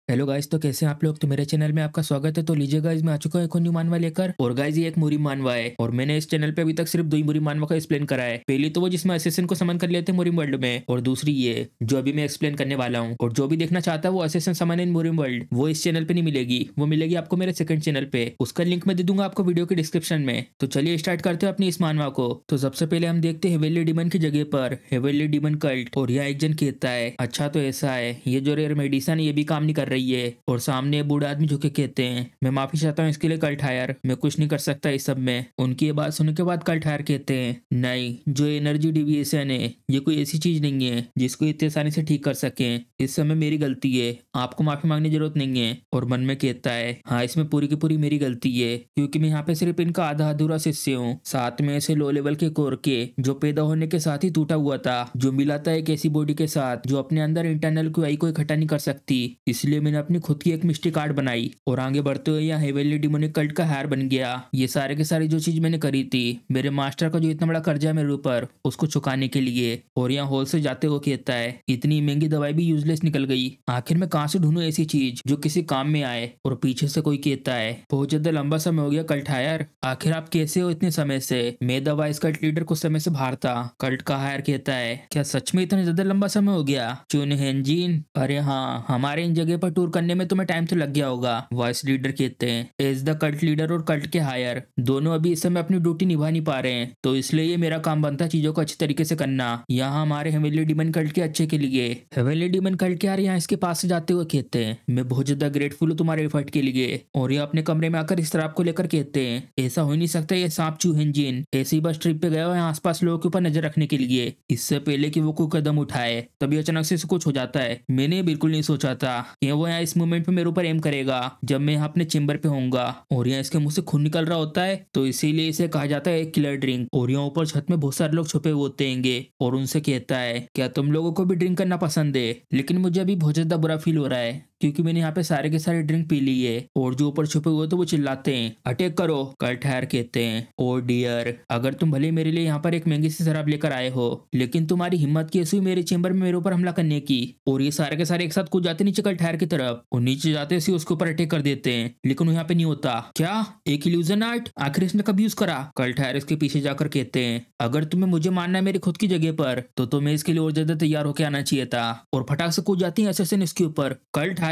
Hello guys, तो कैसे हैं आप लोग। तो मेरे चैनल में आपका स्वागत है। तो लीजिए गाइस, मैं आ चुका हूं एक और न्यू मानवा लेकर। और गाइस, ये एक मुरी मानवा है और मैंने इस चैनल पे अभी तक सिर्फ दो ही मुरी मानवा का एक्सप्लेन करा है। पहली तो वो जिसमें असेसिन को समन कर लेते हैं मुरिम वर्ल्ड में, और दूसरी ये जो अभी मैं एक्सप्लेन करने वाला हूँ। और जो भी देखना चाहता है वो असेसिन समन इन मुरिम वर्ल्ड, वो इस चैनल पे नहीं मिलेगी, वो मिलेगी आपको मेरे सेकंड चैनल पे। उसका लिंक मैं दे दूंगा आपको वीडियो के डिस्क्रिप्शन में। तो चलिए स्टार्ट करते हैं अपनी इस मानवा को। तो सबसे पहले हम देखते हैं हेवेली डीमन की जगह पर हेवेली डीमन कल्ट। और यहाँ एक जन कहता है अच्छा तो ऐसा है, ये जो रेयर मेडिसन है ये भी काम नहीं कर रही है। और सामने बूढ़ा आदमी झुके कहते हैं मैं माफी चाहता हूँ इसके लिए कल्ट हायर, मैं कुछ नहीं कर सकता इस सब में। उनकी ये बात सुनने के बाद कल्ट हायर कहते हैं नहीं, जो एनर्जी डिविएशन है ये कोई ऐसी चीज नहीं है जिसको इतने आसानी से ठीक कर सके। इस समय मेरी गलती है, आपको माफी मांगने की जरूरत नहीं है। और मन में कहता है हाँ, इसमें पूरी की पूरी मेरी गलती है, क्योंकि मैं यहाँ पे सिर्फ इनका आधा अधूरा शिष्य हूँ। साथ में ऐसे लो लेवल के कोर के जो पैदा होने के साथ ही टूटा हुआ था, जो मिला था एक ऐसी बॉडी के साथ जो अपने अंदर इंटरनल क्यूआई को इकट्ठा नहीं कर सकती। इसलिए मैंने अपनी खुद की एक मिस्टी कार्ड बनाई और आगे बढ़ते हुए यहाँ हेवेली डिमोनिक कल्ट का हायर बन गया। ये सारे के सारी जो चीज मैंने करी थी, मेरे मास्टर का जो इतना बड़ा कर्जा है मेरे ऊपर, उसको चुकाने के लिए। और यहाँ हॉल से जाते हुए कहता है इतनी महंगी दवाई भी यूजलेस निकल गई, आखिर मैं कहाँ से ढूंढूं ऐसी चीज जो किसी काम में आए। और पीछे से कोई कहता है बहुत ज्यादा लंबा समय हो गया कल्ट हायर, आखिर आप कैसे हो इतने समय से। मैं द वाइस कल्ट लीडर कुछ समय से बाहर था। कल्ट का हायर कहता है क्या सच में इतना ज्यादा लंबा समय हो गया चुन हेंजिन। अरे हाँ, हमारे इन जगह पर टूर करने में तुम्हें टाइम तो लग गया होगा। वॉइस लीडर कहते हैं एज द कल्ट लीडर और कल्ट के हायर दोनों अभी इस समय अपनी ड्यूटी निभा नहीं पा रहे हैं, तो इसलिए ये मेरा काम बनता है चीजों को अच्छी तरीके से करना, यहाँ हमारे हेवेली डीमन कल्ट के अच्छे के लिए। हेवेली डीमन कल्ट के यार यहाँ इसके पास से जाते हुए कहते हैं मैं बहुत ज्यादा ग्रेटफुल हूँ तुम्हारे एफर्ट के लिए। और ये अपने कमरे में आकर इस तरह को लेकर कहते हैं ऐसा हो नहीं सकता, ये सांप चूहेंजिन ऐसे ही बस ट्रिप पे गया है आसपास लोगों के ऊपर नजर रखने के लिए। इससे पहले कि वो कोई कदम उठाए तभी अचानक से कुछ हो जाता है। मैंने बिल्कुल नहीं सोचा था कि वो यहाँ इस मोमेंट पे मेरे ऊपर एम करेगा जब मैं यहाँ अपने चेम्बर पे होऊंगा। और यहाँ इसके मुंह से खून निकल रहा होता है, तो इसीलिए इसे कहा जाता है एक किलर ड्रिंक। और यहाँ ऊपर छत में बहुत सारे लोग छुपे हुए होते हैं और उनसे कहता है क्या तुम लोगों को भी ड्रिंक करना पसंद है, लेकिन मुझे अभी बहुत ज्यादा बुरा फील हो रहा है क्योंकि मैंने यहाँ पे सारे के सारे ड्रिंक पी ली है। और जो ऊपर छुपे हुए तो वो चिल्लाते हैं अटैक करो। कल्ट हायर कहते हैं ओ डियर, अगर तुम भले मेरे लिए यहाँ पर एक महंगी सी शराब लेकर आए हो, लेकिन तुम्हारी हिम्मत कैसी हुई मेरे चेंबर में मेरे ऊपर हमला करने की। और ये सारे के सारे एक साथ कूद जाते नीचे कल्ट हायर की तरफ, और नीचे जाते सी उसके ऊपर अटैक कर देते हैं, लेकिन यहाँ पे नहीं होता। क्या एक इल्यूजन आर्ट, आखिर इसने कब यूज करा। कल्ट हायर इसके पीछे जाकर कहते हैं अगर तुम्हें मुझे मानना है मेरी खुद की जगह पर, तो तुम्हें इसके लिए और ज्यादा तैयार होकर आना चाहिए था। और फटाक से कूद जाती है असैसिन इसके ऊपर कल्ट हायर।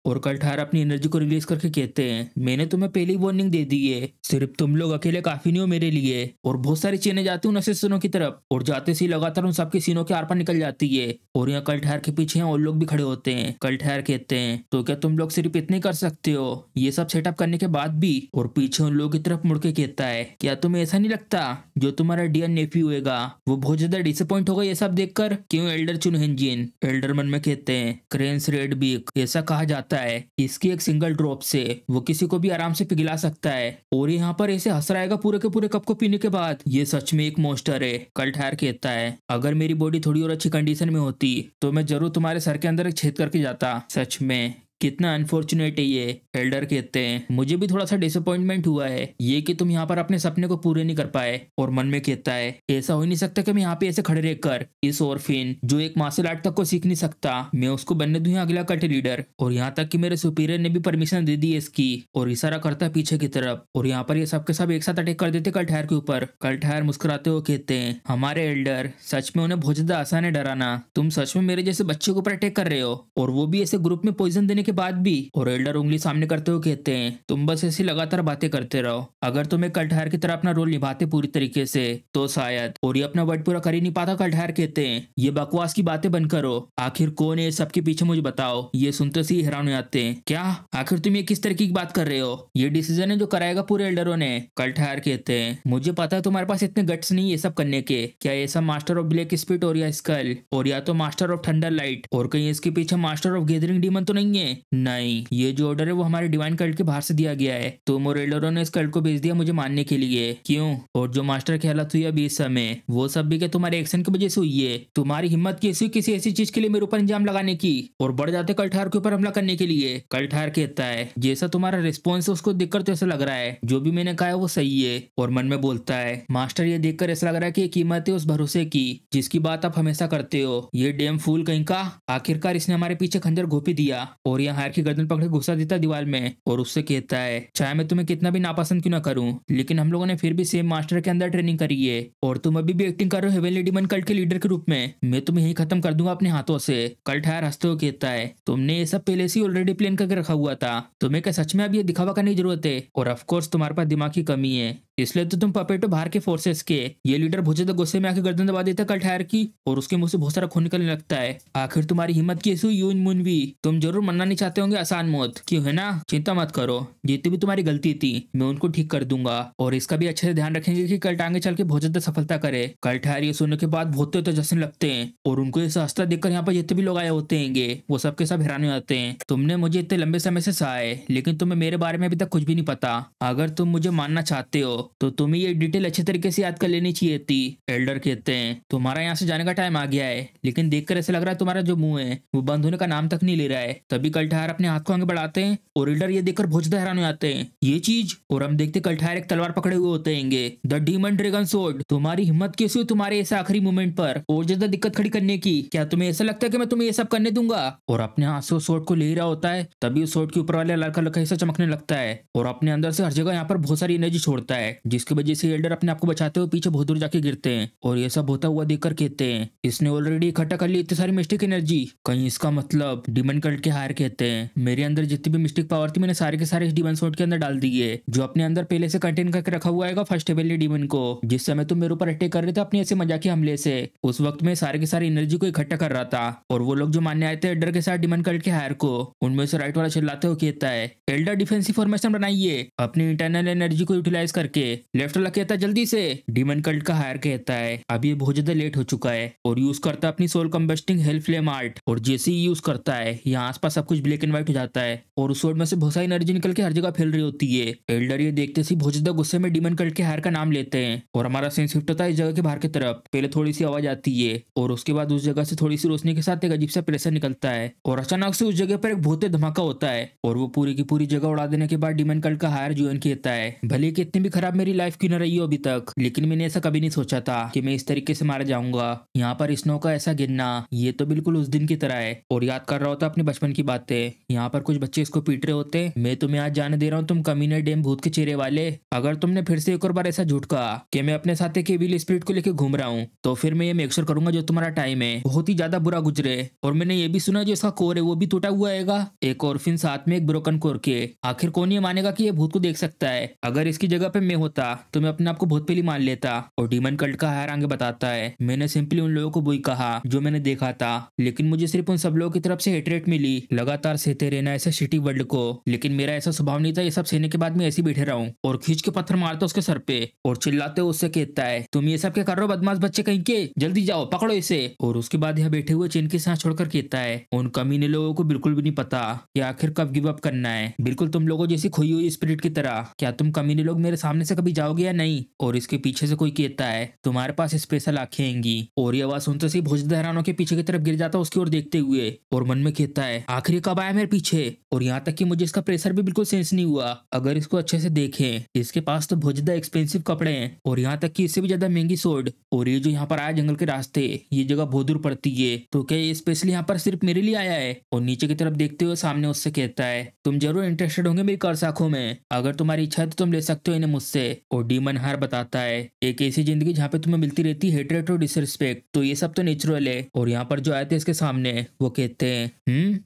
और कल्ट हायर अपनी एनर्जी को रिलीज करके कहते हैं मैंने तुम्हें पहली वार्निंग दे दी है, सिर्फ तुम लोग अकेले काफी नहीं हो मेरे लिए। और बहुत सारी चेनें जाती हूँ असैसिनों की तरफ, और जाते सी लगातार उन सबके सीनों के आर पार निकल जाती है। और यहाँ कल्ट हायर के पीछे और लोग भी खड़े होते हैं। कल्ट हायर कहते हैं तो क्या तुम लोग सिर्फ इतने कर सकते हो ये सब सेटअप करने के बाद भी। और पीछे उन लोगों की तरफ मुड़ के कहता है क्या तुम्हें ऐसा नहीं लगता जो तुम्हारा डियर नेफ्यू होगा वो बहुत ज्यादा डिसअपॉइंट होगा ये सब देखकर। क्यों एल्डर चुनहेंजिन। एल्डर मन में कहते हैं क्रेन्स रेड बीक, ऐसा कहा जाता है इसकी एक सिंगल ड्रॉप से वो किसी को भी आराम से पिघला सकता है। और यहाँ पर ऐसे हंस रहेगा पूरे के पूरे कप को पीने के बाद, ये सच में एक मॉन्स्टर है। कल्ट हायर कहता है अगर मेरी बॉडी थोड़ी और अच्छी कंडीशन में होती तो मैं जरूर तुम्हारे सर के अंदर एक छेद करके जाता। सच में कितना अनफॉर्चुनेट है ये। एल्डर कहते हैं मुझे भी थोड़ा सा डिसअपॉइंटमेंट हुआ है ये कि तुम यहाँ पर अपने सपने को पूरे नहीं कर पाए। और मन में कहता है ऐसा हो ही नहीं सकता कि मैं यहाँ पे ऐसे खड़े रहकर इस ऑर्फिन जो एक मार्शल आर्ट तक को सीख नहीं सकता, मैं उसको बनने दूं अगला कल्ट लीडर। और यहाँ तक कि मेरे सुपीरियर ने भी परमिशन दे दी है इसकी। और इशारा करता है पीछे की तरफ, और यहाँ पर ये सबके सब एक साथ अटैक कर देते कल्ट हायर के ऊपर। कल्ट हायर मुस्कुराते हुए कहते हैं हमारे एल्डर सच में उन्हें बहुत ज्यादा आसान है डराना, तुम सच में मेरे जैसे बच्चे के ऊपर अटैक कर रहे हो, और वो भी ऐसे ग्रुप में पॉइजन देने के बाद भी। और एल्डर उंगली सामने करते हुए कहते हैं तुम बस ऐसी लगातार बातें करते रहो, अगर तुम्हें कल्ट हायर की तरह अपना रोल निभाते पूरी तरीके से तो शायद। और ये अपना वर्ड पूरा कर ही नहीं पाता। कल्ट हायर कहते हैं ये बकवास की बातें बंद करो, आखिर कौन है सबके पीछे मुझे बताओ। ये सुनते से ही हैरान हो जाते हैं क्या आखिर तुम ये किस तरीके की बात कर रहे हो, ये डिसीजन है जो कराएगा पूरे एल्डरों ने। कल्ट हायर कहते हैं मुझे पता है तुम्हारे पास इतने गट्स नहीं ये सब करने के, क्या ये सब मास्टर ऑफ ब्लैक स्पिरिट और या स्कल और या तो मास्टर ऑफ थंडर लाइट, और कहीं इसके पीछे मास्टर ऑफ गैदरिंग डीमन तो नहीं है। नहीं, ये जो ऑर्डर है वो हमारे डिवाइन कल्ट के बाहर से दिया गया है, तो मोरेल्डरो ने इस कल्ट को भेज दिया मुझे मानने के लिए। क्यों। और जो मास्टर की हालत हुई अभी इस समय वो सब भी क्या तुम्हारे एक्शन की वजह से हुई है। तुम्हारी हिम्मत कैसी किसी ऐसी चीज के लिए मेरे ऊपर इंजाम लगाने की और बढ़ जाते कल्ट हायर के ऊपर हमला करने के लिए। कल्ट हायर कहता है जैसा तुम्हारा रिस्पॉन्स है उसको देखकर तो ऐसा लग रहा है जो भी मैंने कहा है वो सही है। और मन में बोलता है मास्टर ये देखकर ऐसा लग रहा है कि कीमत है उस भरोसे की जिसकी बात आप हमेशा करते हो। ये डेम फूल कहीं का, आखिरकार इसने हमारे पीछे खंजर घोपी दिया। और और यहाँ हायर की गर्दन पकड़ के घुसा देता है दीवार में और उससे कहता है चाहे मैं तुम्हें कितना भी नापसंद क्यों ना करूं, लेकिन हम लोगों ने फिर भी सेम मास्टर के अंदर ट्रेनिंग करी है और तुम अभी भी एक्टिंग कर रहे हो हेवनली डीमन कल्ट के लीडर के रूप में। मैं तुम्हें यही खत्म कर दूंगा अपने हाथों से। कल्ट हायर हंसते हुए कहता है तुमने ये सब पहले से ही ऑलरेडी प्लान करके रखा हुआ था, तुम्हें क्या सच में अब ये दिखावा करने की जरूरत है? और ऑफकोर्स तुम्हारे पास दिमाग की कमी है, इसलिए तो तुम पपेट हो बाहर के फोर्सेस के। ये लीडर बहुत ज्यादा गुस्से में आके गर्दन दबा देता है कल्ट हायर की और उसके मुंह से बहुत सारा खून निकलने लगता है। आखिर तुम्हारी हिम्मत कैसी हुई यून मुनवी, तुम जरूर मरना नहीं चाहते होंगे आसान मौत, क्यों है ना? चिंता मत करो, जितनी भी तुम्हारी गलती थी मैं उनको ठीक कर दूंगा और इसका भी अच्छे से ध्यान रखेंगे कि कल्ट आगे चल के बहुत ज्यादा सफलता करे। कल्ट हायर ये सुनने के बाद बहुत तो जश्न लगते हैं और उनको ये हंसता देखकर यहाँ पर जितने भी लोग आए होते हैं वो सबके सब हैरान हो जाते हैं। तुमने मुझे इतने लंबे समय से सहा है, लेकिन तुम्हें मेरे बारे में अभी तक कुछ भी नहीं पता। अगर तुम मुझे मानना चाहते हो तो तुम्हें ये डिटेल अच्छे तरीके से याद कर लेनी चाहिए थी। एल्डर कहते हैं तुम्हारा यहाँ से जाने का टाइम आ गया है, लेकिन देखकर ऐसा लग रहा है तुम्हारा जो मुंह है वो बंद होने का नाम तक नहीं ले रहा है। तभी कल्ट हायर अपने हाथ को आगे बढ़ाते हैं और एल्डर ये देखकर बहुत ज्यादा हैरान हो जाते हैं ये चीज, और हम देखते कल्ट हायर एक तलवार पकड़े हुए होते हैं, द डीमन ड्रैगन स्वॉर्ड। तुम्हारी हिम्मत कैसी हुई तुम्हारे इस आखिरी मोमेंट पर और ज्यादा दिक्कत खड़ी करने की? क्या तुम्हें ऐसा लगता है कि मैं तुम्हें ये सब करने दूंगा? और अपने हाथ से उस स्वॉर्ड को ले रहा होता है, तभी उस स्वॉर्ड के ऊपर वाले लड़का लड़का हिस्सा चमकने लगता है और अपने अंदर से हर जगह यहाँ पर बहुत सारी एनर्जी छोड़ता है, जिसकी वजह से एल्डर अपने आप को बचाते हुए पीछे बहुत दूर जाके गिरते हैं। और ये सब होता हुआ देखकर कहते हैं इसने ऑलरेडी इकट्ठा कर ली इतनी सारी मिस्टिक एनर्जी, कहीं इसका मतलब डीमन कल्ट के हायर कहते हैं मेरे अंदर जितनी भी मिस्टिक पावर थी मैंने सारे के सारे इस डीमन स्वॉर्ड के अंदर डाल दी है, जो अपने अंदर पहले से कंटेन करके रखा हुआ है फर्स्ट हेवनली डीमन को। जिस समय तुम मेरे ऊपर अटैक कर रहे थे अपने ऐसे मजाकी हमले से, उस वक्त में सारे के सारी एनर्जी को इकट्ठा कर रहा था और वो लोग जो मानने आए थे एल्डर के साथ डीमन कल्ट के हायर को, उनमें से राइट वाला चिल्लाते हुए कहता है एल्डर डिफेंसिव फॉर्मेशन बनाइए अपनी इंटरनल एनर्जी को यूटिलाइज करके। लेफ्ट वाला कहता है जल्दी से। डीमन कल्ट का हायर कहता है अब ये बहुत ज्यादा लेट हो चुका है और यूज करता है अपनी सोल कंबस्टिंग हेल फ्लेम आर्ट, और जैसे ही यूज करता है यहाँ आसपास सब कुछ ब्लैक एंड व्हाइट हो जाता है और उस स्वॉर्ड में से बहुत सारी एनर्जी निकल के हर जगह फैल रही होती है। एल्डर ये देखते ही बहुत ज्यादा गुस्से में डीमन कल्ट के हायर का नाम लेते हैं और हमारा सीन शिफ्ट होता है इस जगह के बाहर की तरफ। पहले थोड़ी सी आवाज आती है और उसके बाद उस जगह से थोड़ी सी रोशनी के साथ एक अजीब सा प्रेशर निकलता है और अचानक से उस जगह पर एक बहुत धमाका होता है और वो पूरी की पूरी जगह उड़ा देने के बाद डीमन कल्ट का हायर ज्वाइन कहता है भले कि इतनी भी खराब मेरी लाइफ क्यों न रही हो अभी तक, लेकिन मैंने ऐसा कभी नहीं सोचा था कि मैं इस तरीके से मारा जाऊंगा। यहाँ पर स्नो का ऐसा गिरना ये तो बिल्कुल उस दिन की तरह है और याद कर रहा होता अपने बचपन की बातें। यहाँ पर कुछ बच्चे इसको पीट रहे होते, मैं तुम्हें आज जाने दे रहा हूँ तुम कमीने डेम भूत के चेहरे वाले, अगर तुमने फिर से एक और बार ऐसा झूठ कहा कि मैं अपने साथ एक एविल स्पिरिट को लेकर घूम रहा हूँ तो फिर मैं ये मेक श्योर करूंगा जो तुम्हारा टाइम है बहुत ही ज्यादा बुरा गुजरे। और मैंने ये भी सुना जो इसका कोर है वो भी टूटा हुआ है, एक ऑर्फिन साथ में एक ब्रोकन कोर के। आखिर कौन ये मानेगा कि ये भूत को देख सकता है? अगर इसकी जगह पे मैं होता तो मैं अपने आप को बहुत पहले मान लेता। और डीमन कल्ट का हायर आगे बताता है मैंने सिंपली उन लोगों को वही कहा जो मैंने देखा था, लेकिन मुझे सिर्फ उन सब लोगों की तरफ से हेटरेट मिली लगातार सहते रहना ऐसे सिटी वर्ल्ड को, लेकिन मेरा ऐसा स्वभाव नहीं था ये सब सहने के बाद मैं ऐसे बैठे रहूं। और खींच के पत्थर मारता उसके सर पे और चिल्लाते हुए उससे कहता है तुम ये सब क्या कर रहे हो बदमाश बच्चे कहीं के, जल्दी जाओ पकड़ो इसे। और उसके बाद यहाँ बैठे हुए चैन की सांस छोड़कर कहता है उन कमीने लोगों को बिल्कुल भी नहीं पता कि आखिर कब गिव अप करना है, बिल्कुल तुम लोगों जैसी खोई हुई स्पिरिट की तरह। क्या तुम कमीने लोग मेरे सामने से कभी जाओगे या नहीं? और इसके पीछे से कोई कहता है तुम्हारे पास स्पेशल आंखें आएंगी। और ये आवाज सुनते से भोजदा हैरानों के पीछे की तरफ गिर जाता उसकी ओर देखते हुए और मन में कहता है आखिर कब आया मेरे पीछे। और यहाँ तक कि मुझे इसका प्रेशर भी बिल्कुल सेंस नहीं हुआ। अगर इसको अच्छे से देखें इसके पास तो बहुत ज्यादा एक्सपेंसिव कपड़े हैं और यहाँ तक कि इससे भी ज्यादा महंगी सोड। और ये जो यहाँ पर आया जंगल के रास्ते ये जगह बहुत दूर पड़ती है, तो क्या ये स्पेशली यहाँ पर सिर्फ मेरे लिए आया है? और नीचे की तरफ देखते हुए सामने उससे कहता है तुम जरूर इंटरेस्टेड होंगे मेरी कर्स आंखों में, अगर तुम्हारी इच्छा है तो तुम ले सकते हो इन्हें मुझसे। और डीमन हायर बताता है एक ऐसी जिंदगी जहाँ पे तुम्हें मिलती रहती है हेट्रेट और डिसरिस्पेक्ट, तो ये सब तो नेचुरल है। और यहाँ पर जो आए थे इसके सामने वो कहते हैं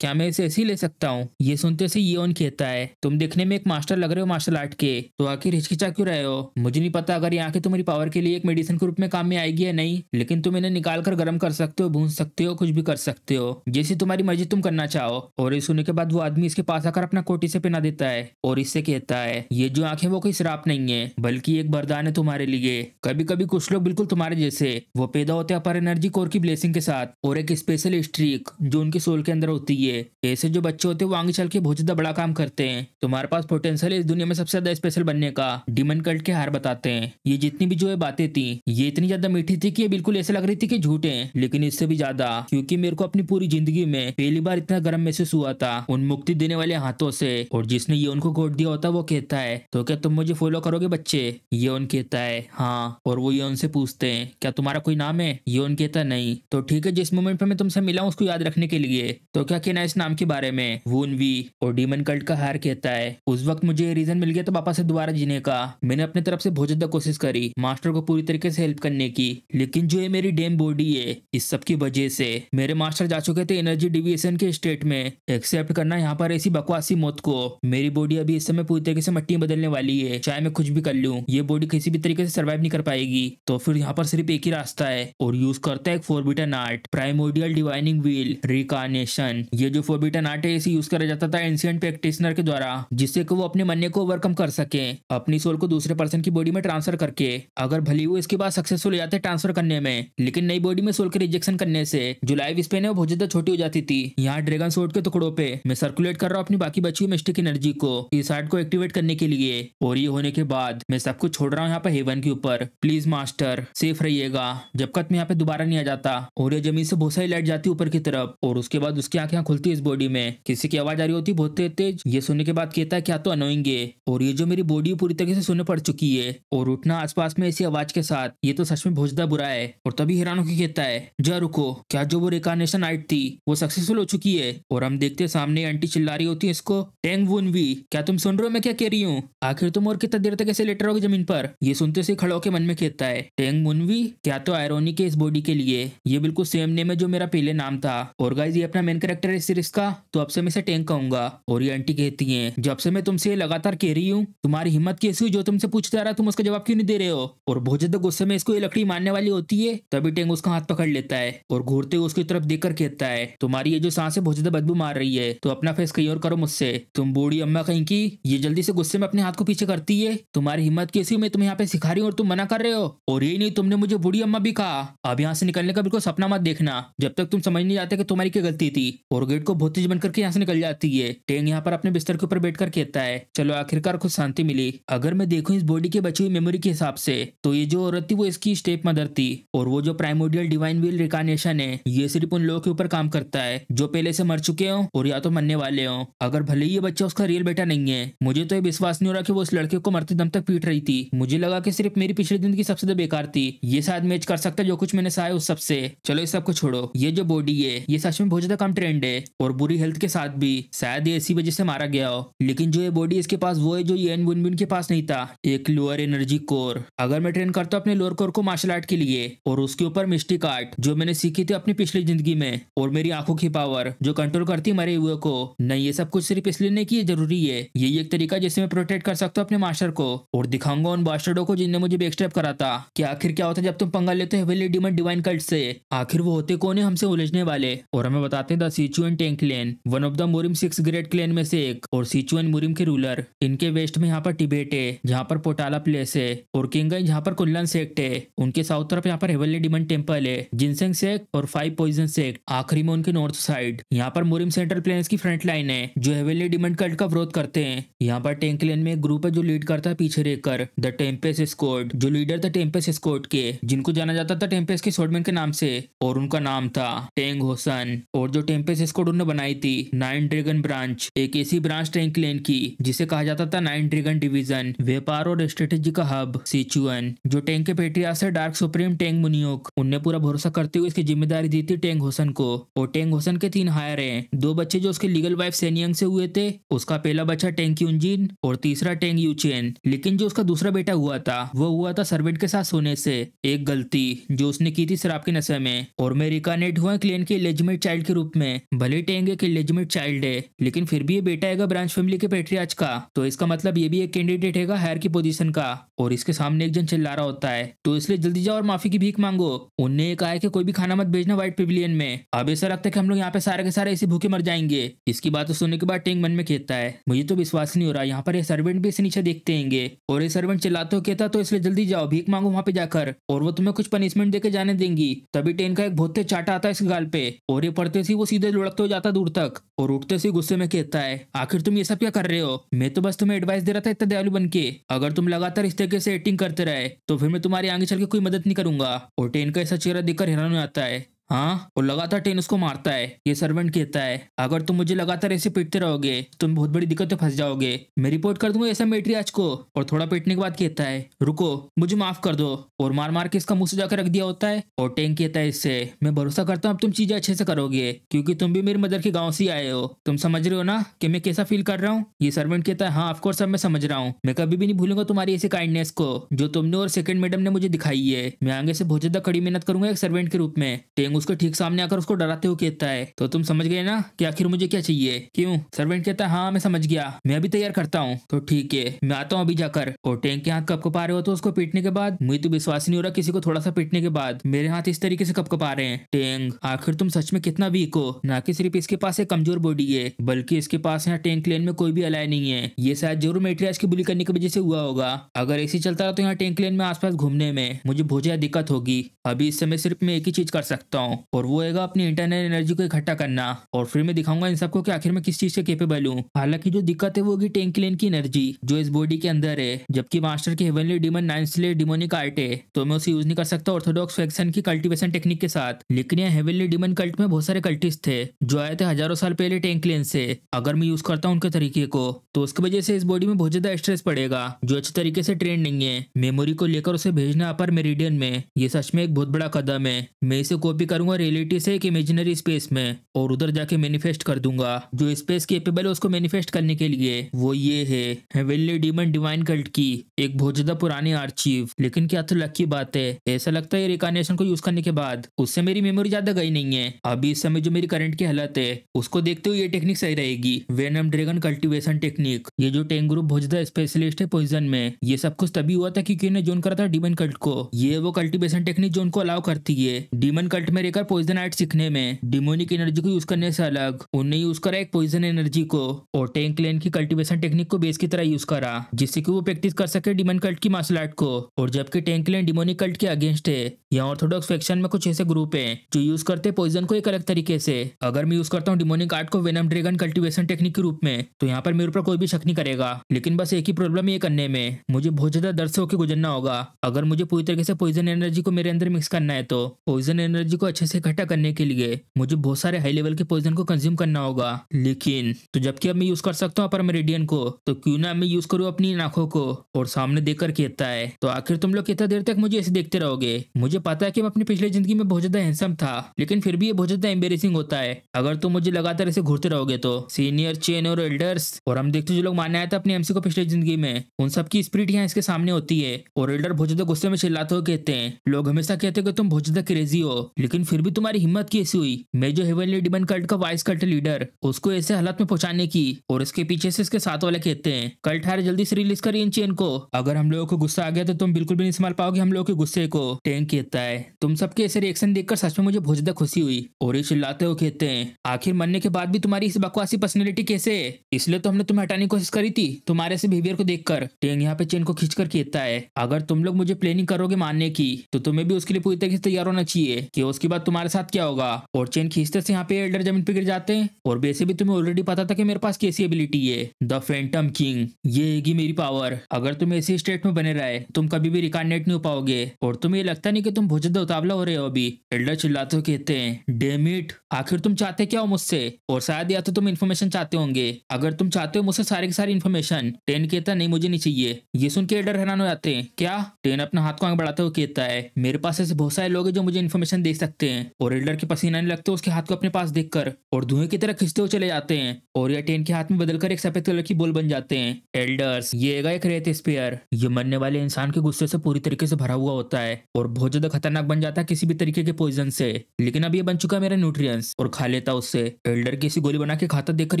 क्या मैं इसे ऐसे ही ले सकता हूँ? ये सुनते से येन कहता है तुम देखने में एक मास्टर लग रहे हो मार्शल आर्ट के, तो आखिर हिचकिचा क्यों रहे हो? मुझे नहीं पता अगर यहाँ के तुम्हारी पावर के लिए एक मेडिसिन के रूप में काम में आएगी या नहीं, लेकिन तुम इन्हें निकाल कर गर्म कर सकते हो, भून सकते हो, कुछ भी कर सकते हो, जैसी तुम्हारी मर्जी तुम करना चाहो। और ये सुनने के बाद वो आदमी इसके पास आकर अपना कोटी से पहना देता है और इससे कहता है ये जो आंखें वो कोई श्राप नहीं है बल्कि एक वरदान है तुम्हारे लिए। कभी कभी कुछ लोग बिल्कुल तुम्हारे जैसे वो पैदा होते हैं अपर एनर्जी कोर की ब्लेसिंग के साथ और एक स्पेशल स्ट्रीक जो उनके सोल के अंदर होती है। ऐसे जो बच्चे होते हैं वो आगे चल के बहुत ज्यादा बड़ा काम करते हैं। तुम्हारे पास पोटेंशियल है इस दुनिया में सबसे ज्यादा स्पेशल बनने का, डीमन कल्ट के हार बताते हैं। ये जितनी भी जो है बातें थी ये इतनी ज्यादा मीठी थी कि ये बिल्कुल ऐसे लग रही थी कि झूठ है, लेकिन इससे भी ज्यादा क्योंकि मेरे को अपनी पूरी जिंदगी में पहली बार इतना गर्म महसूस हुआ था उन मुक्ति देने वाले हाथों से। और जिसने ये उनको गोद दिया होता वो कहता है तो क्या तुम मुझे फॉलो करोगे करोगे बच्चे? योन कहता है हाँ, और वो योन से पूछते हैं क्या तुम्हारा कोई नाम है? योन कहता नहीं। तो ठीक है, जिस मोमेंट पे मैं तुमसे मिला हूं उसको याद रखने के लिए, तो क्या कहना है इस नाम के बारे में? वून वी। और डीमन कल्ट का हार कहता है उस वक्त मुझे ये रीजन मिल गया था पापा से दोबारा जीने का। मैंने अपने तरफ से बहुत ज्यादा कोशिश करी मास्टर को पूरी तरीके से हेल्प करने की, लेकिन जो ये मेरी डेम बॉडी है इस सब की वजह से मेरे मास्टर जा चुके थे एनर्जी डिविएशन के स्टेट में। एक्सेप्ट करना यहाँ पर ऐसी बकवासी मौत को। मेरी बॉडी अभी इस समय पूरी तरीके से मट्टी में बदलने वाली है, चाहे मैं कुछ भी कर लूं ये बॉडी किसी भी तरीके से सर्वाइव नहीं कर पाएगी। तो फिर यहाँ पर सिर्फ एक ही रास्ता है और यूज करता है एक फोरबिटन art, primordial divining wheel reincarnation. ये जो फोरबिटन आर्ट है इसे यूज करा जाता था एंशिएंट प्रैक्टिशनर के द्वारा, जिससे कि वो अपने मन्ने को ओवरकम कर सके अपनी सोल को दूसरे पर्सन की बॉडी में ट्रांसफर करके। अगर भले वो इसके बाद सक्सेसफुल हो जाते ट्रांसफर करने में, लेकिन नई बॉडी में सोल के रिजेक्शन करने से जो लाइफ स्पेन है वो बहुत ज्यादा छोटी हो जाती थी। यहाँ ड्रैगन सोर्ड के टुकड़ों पे मैं सर्कुलेट कर रहा हूँ अपनी बाकी बची हुई मिस्टिक एनर्जी को इस आर्ट को एक्टिवेट करने के लिए, और ये होने के बाद मैं सब कुछ छोड़ रहा हूँ यहाँ पे हेवन के ऊपर। प्लीज मास्टर सेफ रहिएगा जब तक मैं यहाँ पे दोबारा नहीं आ जाता। और ये जमीन से बहुत सारी लाइट जाती ऊपर की तरफ, और उसके बाद उसकी आंखें खुलती इस बॉडी में किसी की आवाज आ रही होती बहुत तेज। ये सुनने के बाद कहता है क्या तो अनोइंग है, और ये जो मेरी बॉडी पूरी तरीके से सुनने पड़ चुकी है और उठना आसपास में ऐसी आवाज के साथ, ये तो सच में बहुत ज्यादा बुरा है। और तभी हैरान होकर कहता है जा रुको, क्या जो वो रिकार्नेशन आर्ट थी वो सक्सेसफुल हो चुकी है? और हम देखते हैं सामने आंटी चिल्ला रही होती है इसको, टेंग वुन वी क्या तुम सुन रहे हो मैं क्या कह रही हूँ? आखिर तुम और कितना देर तक ऐसे लेटे रहोगे जमीन पर? ये सुनते से खड़ा होकर मन में कहता है टेंग वुन वी क्या तो आयरोनी के इस बॉडी के लिए ये बिल्कुल सेम नेम है जो मेरा पहले नाम था। और गाइस ये अपना मेन कैरेक्टर है इस सीरीज का, तो अब से मैं इसे टेंग कहूंगा। और ये आंटी कहती है जब से मैं तुमसे लगातार कह रही हूँ तुम्हारी हिम्मत कैसी हुई जो तुमसे पूछते आ रहा तुम उसका जवाब क्यों नहीं दे रहे हो? और बहुत ज्यादा गुस्से में इसको ये लकड़ी मारने वाली होती है, तभी टेंग उसका हाथ पकड़ लेता है और घूरते हुए उसकी तरफ देखकर कहता है तुम्हारी ये जो सांस है बहुत ज्यादा बदबू मार रही है, तो अपना फेस कहीं और करो मुझसे। तुम बूढ़ी अम्मा कहीं की, ये जल्दी से गुस्से में अपने हाथ को पीछे करती है। तुम्हारी हिम्मत कैसी हुई मैं तुम्हें यहाँ पे सिखा रही हूँ और तुम मना कर रहे हो? और यही नहीं तुमने मुझे बूढ़ी अम्मा भी कहा। अब यहाँ से निकलने का बिल्कुल सपना मत देखना जब तक तुम समझ नहीं जाते कि तुम्हारी क्या गलती थी। और गेट को बहुत तेज बंद करके यहाँ से निकल जाती है। टेंग यहाँ पर अपने बिस्तर के ऊपर बैठकर कहता है चलो आखिरकार कुछ शांति मिली। अगर मैं देखूं इस बॉडी के बची हुई मेमोरी के हिसाब से तो ये जो औरत थी वो इसकी स्टेप मदर थी, और वो जो प्राइमोडियल डिवाइन व्हील रिकार्नेशन है ये सिर्फ उन लोगों के ऊपर काम करता है जो पहले से मर चुके हो और या तो मरने वाले हो। अगर भले ही ये बच्चा उसका रियल बेटा नहीं है, मुझे तो ये विश्वास नहीं हो रहा कि वो उस लड़के को मरते दम तक पीट रही थी। मुझे लगा कि सिर्फ मेरी पिछली जिंदगी सबसे ज्यादा बेकार थी, ये शायद मैच कर सकता जो कुछ मैंने सहा उस सबसे। चलो इस सब को छोड़ो, ये जो बॉडी है ये सच में बहुत ज्यादा कम ट्रेंड है और बुरी हेल्थ के साथ भी, शायद ये इसी वजह से मारा गया हो। लेकिन जो ये बॉडी इसके पास वो है जो येन वुनबिन के पास नहीं था, एक लोअर एनर्जी कोर। अगर मैं ट्रेन करता हूँ अपने लोअर कोर को मार्शल आर्ट के लिए और उसके ऊपर मिस्टिक आर्ट जो मैंने सीखी थी अपनी पिछली जिंदगी में, और मेरी आंखों की पावर जो कंट्रोल करती मरे हुए को, नहीं ये सब कुछ सिर्फ इसलिए नहीं कि ये जरूरी है, यही एक तरीका जिससे मैं प्रोटेक्ट कर सकता हूँ अपने मास्टर को और दिखाऊंगा उन बास्टर्डों को जिनने मुझे बैकस्टैप करा था कि आखिर क्या होता है जब तुम पंगा लेते हो हेवनली डीमन डिवाइन कल्ट से। आखिर वो होते कौन है हमसे उलझने वाले? और हमें बताते हैं the Sichuan Tang clan, one of the Murim 6 great clan में से एक, और सिचुएन मुरिम के रूलर। इनके वेस्ट में यहाँ पर टिबेट है जहाँ पर पोटाला प्लेस है, और किंगन जहाँ पर कुल्लन सेक्ट है। उनके साउथ तरफ यहाँ पर हेवनली डिमन टेम्पल है, जिनसेंग सेक्ट और 5 पॉइजन सेक्ट। आखिरी में उनके नॉर्थ साइड यहाँ पर मुरिम सेंट्रल प्लेन्स की फ्रंट लाइन है जो हेवनली डिमन कल्ट का विरोध करते हैं। यहाँ पर टेंग क्लैन में एक ग्रुप है जो लीड करता है पीछे रहकर, द टेम्पेस स्क्वाड, जो लीडर था टेम्पेस स्क्वाड के, जिनको जाना जाता था टेम्पेस के स्वॉर्डमैन के नाम से, और उनका नाम था टेंग होसन। और जो टेम्पेस स्क्वाड उन्होंने बनाई थी 9 ड्रैगन ब्रांच, एक ऐसी ब्रांच टेंग क्लैन की जिसे कहा जाता था 9 ड्रैगन डिवीजन, व्यापार और स्ट्रेटेजी का हब सिचुएन। जो टेंग के पेट्रिया से डार्क सुप्रीम टेंग मुनियोक, उनने पूरा भरोसा करते हुए इसकी जिम्मेदारी दी थी टेंग होसन को। और टेंग होसन के 3 हायर हैं, 2 बच्चे जो उसके लीगल वाइफ सेनियंग से हुए थे, उसका पहला बच्चा टेंग क्यूंजिन और तीसरा टेंग यूचेन। लेकिन जो उसका दूसरा बेटा हुआ था वो हुआ था सर्वेंट के साथ सोने से, एक गलती जो उसने की थी शराब के नशे में। और मैं रिकार्नेट हुआ क्लैन के इलेजिमेट चाइल्ड के रूप में। भले टेंग एक इलेजिमेट चाइल्ड है लेकिन फिर भी ये बेटा है ब्रांच फैमिली के पेट्रियार्च का, तो इसका मतलब ये भी एक कैंडिडेट है हायर की पोजीशन का। और इसके सामने एक जन चिल्ला रहा होता है तो इसलिए जल्दी जाओ और माफी की भीख मांगो। उनने ये कहा है कि कोई भी खाना मत भेजना व्हाइट पेविलियन में। अब ऐसा लगता है कि हम लोग यहाँ पे सारे के सारे ऐसे भूखे मर जाएंगे। इसकी बात सुनने के बाद टेंग मन में कहता है मुझे तो विश्वास नहीं हो रहा, यहाँ पर ये सर्वेंट भी इसे नीचे देखते हैंगे। और ये सर्वेंट चिल्लाते हो कहता तो इसलिए जल्दी जाओ भीख मांगो वहां पे जाकर, और वो तुम्हें कुछ पनिशमेंट देके जाने देंगी। तभी टेन का एक बहुत तेज चाटा आता है इसके गाल पे, और ये पड़ते से वो सीधे लुढ़कते हो जाता दूर तक, और उठते से गुस्से में कहता है आखिर तुम ये सब क्या कर रहे हो? मैं तो बस तुम्हें एडवाइस दे रहा था इतना दयालु बन के। अगर तुम लगातार इस तरीके से एक्टिंग करते रहे तो फिर मैं तुम्हारी आगे चल के कोई मदद नहीं करूंगा। और टेन का ऐसा चेहरा देखकर हैरान हो जाता है। हाँ, और लगातार टेन उसको मारता है। ये सर्वेंट कहता है अगर तुम मुझे लगातार ऐसे पीटते रहोगे तुम बहुत बड़ी दिक्कत में फंस जाओगे, मैं रिपोर्ट कर दूंगा ऐसा मैट्रियाज को। और थोड़ा पीटने के बाद कहता है रुको, मुझे माफ कर दो, और मार मार के इसका मुंह सजा कर रख दिया होता है। और टेंग कहता है इससे मैं भरोसा करता हूँ अब तुम चीजें अच्छे से करोगे, क्योंकि तुम भी मेरी मदर के गाँव से ही आए हो। तुम समझ रहे हो ना कि मैं कैसा फील कर रहा हूँ। ये सर्वेंट कहता है हाँ ऑफकोर्स अब मैं समझ रहा हूँ, मैं कभी भी नहीं भूलूंगा तुम्हारी ऐसी काइंडनेस को जो तुमने और सेकंड मैडम ने मुझे दिखाई है। मैं आगे से बहुत ज्यादा कड़ी मेहनत करूंगा एक सर्वेंट के रूप में। टेंग उसके ठीक सामने आकर उसको डराते हुए कहता है तो तुम समझ गए ना कि आखिर मुझे क्या चाहिए। क्यों? सर्वेंट कहता है हाँ मैं समझ गया, मैं अभी तैयार करता हूँ। तो ठीक है मैं आता हूँ अभी जाकर। और टेंग के हाथ कपकपा रहे हो तो उसको पीटने के बाद मुझे तो विश्वास नहीं हो रहा किसी को थोड़ा सा पीटने के बाद मेरे हाथ इस तरीके से कपकपा रहे हैं। टेंग आखिर तुम सच में कितना वीक हो, ना कि सिर्फ इसके पास एक कमजोर बॉडी है बल्कि इसके पास यहाँ टेंग क्लेन में कोई भी अलाय नहीं है। ये शायद जरूर मैट्रियाज की बुली करने की वजह से हुआ होगा। अगर ऐसे चलता रहा तो यहाँ टेंग क्लेन में आसपास घूमने में मुझे बहुत ज्यादा दिक्कत होगी। अभी इस समय सिर्फ मैं एक ही चीज कर सकता हूँ और वो है अपनी इंटरनल एनर्जी को इकट्ठा करना, और फिर मैं दिखाऊंगा इन सबको कि आखिर में किस चीज से कैपेबल हूँ। हालांकि जो दिक्कत है वो होगी टेंग क्लेन की एनर्जी जो इस बॉडी के अंदर है, जबकि मास्टर की heavenly demon 9th slayer demonic art है तो मैं उसे यूज नहीं कर सकता ऑर्थोडॉक्स फैक्शन की कल्टीवेशन टेक्निक के साथ। लेकिन यहाँ हेवनली डीमन कल्ट में बहुत सारे कल्टिस्ट थे जो आए थे हजारों साल पहले टेंग क्लेन से। अगर मैं यूज करता हूँ उनके तरीके को तो उसकी वजह से इस बॉडी में बहुत ज्यादा स्ट्रेस पड़ेगा जो अच्छे तरीके से ट्रेन नहीं है। मेमोरी को लेकर उसे भेजना अपर मेरिडियन में ये सच में एक बहुत बड़ा कदम है। मैं इसे कॉपी करूंगा रियलिटी से एक इमेजिनरी स्पेस में और उधर जाके मैनिफेस्ट कर दूंगा। जो स्पेस कैपेबल है उसको मैनिफेस्ट करने के लिए वो ये है हेवनली डीमन डिवाइन कल्ट की एक बहुत ज्यादा पुरानी आर्चीव। लेकिन क्या तो लक की बात है, ऐसा लगता है रिकार्नेशन को यूज करने के बाद उससे मेरी मेमोरी ज्यादा गई नहीं है। अभी इस समय जो मेरी करंट की हालत है उसको देखते हुए ये टेक्निक सही रहेगी, वेनम ड्रैगन कल्टीवेशन टेक्निक। ये जो टेंग ग्रुप बहुत ज्यादा स्पेशलिस्ट है पॉइजन में, ये सब कुछ तभी हुआ था क्योंकि इन्हें जोन करा था डीमन कल्ट को। ये वो कल्टीवेशन टेक्निक जो उनको अलाउ करती है डीमन कल्ट में रहकर पॉइजन आर्ट सीखने में डिमोनिक एनर्जी को यूज करने से अलग। उनने यूज करा एक पॉइजन एनर्जी को और टेंग क्लेन की कल्टीवेशन टेक्निक को बेस की तरह यूज करा जिससे कि वो प्रैक्टिस कर सके डीमन कल्ट की मार्शल आर्ट को। और जबकि टेंग क्लेन डिमोनिक कल्ट के अगेंस्ट है, यहाँ ऑर्थोडॉक्स फैक्शन में कुछ ऐसे ग्रुप हैं जो यूज करते हैं पॉइजन को एक अलग तरीके से। अगर मैं यूज करता हूँ डिमोनिक आर्ट को वेनम ड्रैगन कल्टीवेशन टेक्निक के रूप में तो यहाँ पर मेरे ऊपर कोई भी शक नहीं करेगा। लेकिन बस एक ही प्रॉब्लम ये करने में मुझे बहुत ज्यादा दर्द से होकर गुजरना होगा। अगर मुझे पूरी तरीके से पॉइजन एनर्जी को मेरे अंदर मिक्स करना है तो पॉइजन एनर्जी को अच्छे से इकट्ठा करने के लिए मुझे बहुत सारे हाई लेवल के पॉइजन को कंज्यूम करना होगा। लेकिन तो जबकि अब मैं यूज कर सकता हूँ अपर मेरिडियन को तो क्यों ना मैं यूज करूँ अपनी आंखों को। और सामने देखकर कहता है तो आखिर तुम लोग कितना देर तक मुझे ऐसे देखते रहोगे। मुझे पता है कि मैं अपनी पिछली जिंदगी में बहुत ज्यादा हैंडसम था लेकिन फिर भी ये बहुत ज्यादा एम्बेरेसिंग होता है अगर तुम मुझे लगातार ऐसे घूरते रहोगे तो। सीनियर चेन और एल्डर्स और हम देखते जो लोग मारने आए थे अपने एमसी को पिछली जिंदगी में उन सबकी स्पिरिट यहाँ इसके सामने होती है। और एल्डर बहुत ज्यादा गुस्से में चिल्लाते हुए कहते हैं लोग हमेशा कहते हैं कि तुम बहुत ज्यादा क्रेजी हो लेकिन फिर भी तुम्हारी हिम्मत कैसी हुई मैं जो हेवनली डिमन कल्ट का वाइस कल्ट लीडर उसको ऐसे हालत में पहुंचाने की। और इसके पीछे से इसके साथ वाले कहते हैं कल्ट हारे जल्दी से रिलीज करिए इन चेन को, अगर हम लोगों को गुस्सा आ गया तो तुम बिल्कुल भी नहीं संभाल पाओगे हम लोगों के गुस्से को। टेंग कहता है तुम सबके ऐसे रिएक्शन देखकर सच में मुझे बहुत ज्यादा खुशी हुई। और ये चिल्लाते हुए कहते हैं आखिर मरने के बाद भी तुम्हारी इस बकवासी पर्सनैलिटी कैसे है, इसलिए तो हमने तुम्हें हटाने की कोशिश करी थी तुम्हारे से बिहेवियर को देखकर। टेंग यहाँ पे चेन को खींचकर कहता है अगर तुम लोग मुझे प्लानिंग करोगे मारने की तो तुम्हें भी उसके लिए पूरी तरीके से तैयार होना चाहिए कि उसके बाद तुम्हारे साथ क्या होगा। और चेन खींचते से यहाँ पे एल्डर जमीन पे गिर जाते हैं। और वैसे भी तुम्हें ऑलरेडी पता था कि मेरे पास कैसी एबिलिटी है द फैंटम किंग, ये हैगी मेरी पावर। अगर तुम ऐसे स्टेट में बने रहे तुम कभी भी रिकार्नेट नहीं हो पाओगे और तुम्हें लगता नहीं कि तुम बहुत ज्यादा उतावला हो रहे हो अभी। एल्डर चिल्लाते हुए कहते हैं डैम इट, आखिर तुम चाहते क्या हो मुझसे। और शायद या तो तुम इन्फॉर्मेशन चाहते होंगे, अगर तुम चाहते हो मुझसे सारी की सारी इन्फॉर्मेशन। टेन कहता नहीं मुझे नहीं चाहिए। ये सुन के एल्डर हैरान हो जाते हैं क्या। टेन अपना हाथ को आगे बढ़ाते हुए कहता है मेरे पास ऐसे बहुत सारे लोग हैं जो मुझे इन्फॉर्मेशन दे सकते हैं। और एल्डर के पसीना आने लगते उसके हाथ को अपने पास देखकर और धुएं की तरह खींचते हुए चले जाते हैं। और यह टेन के हाथ में बदलकर एक सफेद कलर की बॉल बन जाते हैं। एल्डर्स ये एक रेत स्पेयर, ये मरने वाले इंसान के गुस्से से पूरी तरीके से भरा हुआ होता है और बहुत ज्यादा खतरनाक बन जाता है किसी भी तरीके के पॉइजन से। लेकिन अब ये बन चुका है मेरा न्यूट्रिएंट्स और खा लेता उससे। एल्डर की ऐसी गोली बना के खाता देखकर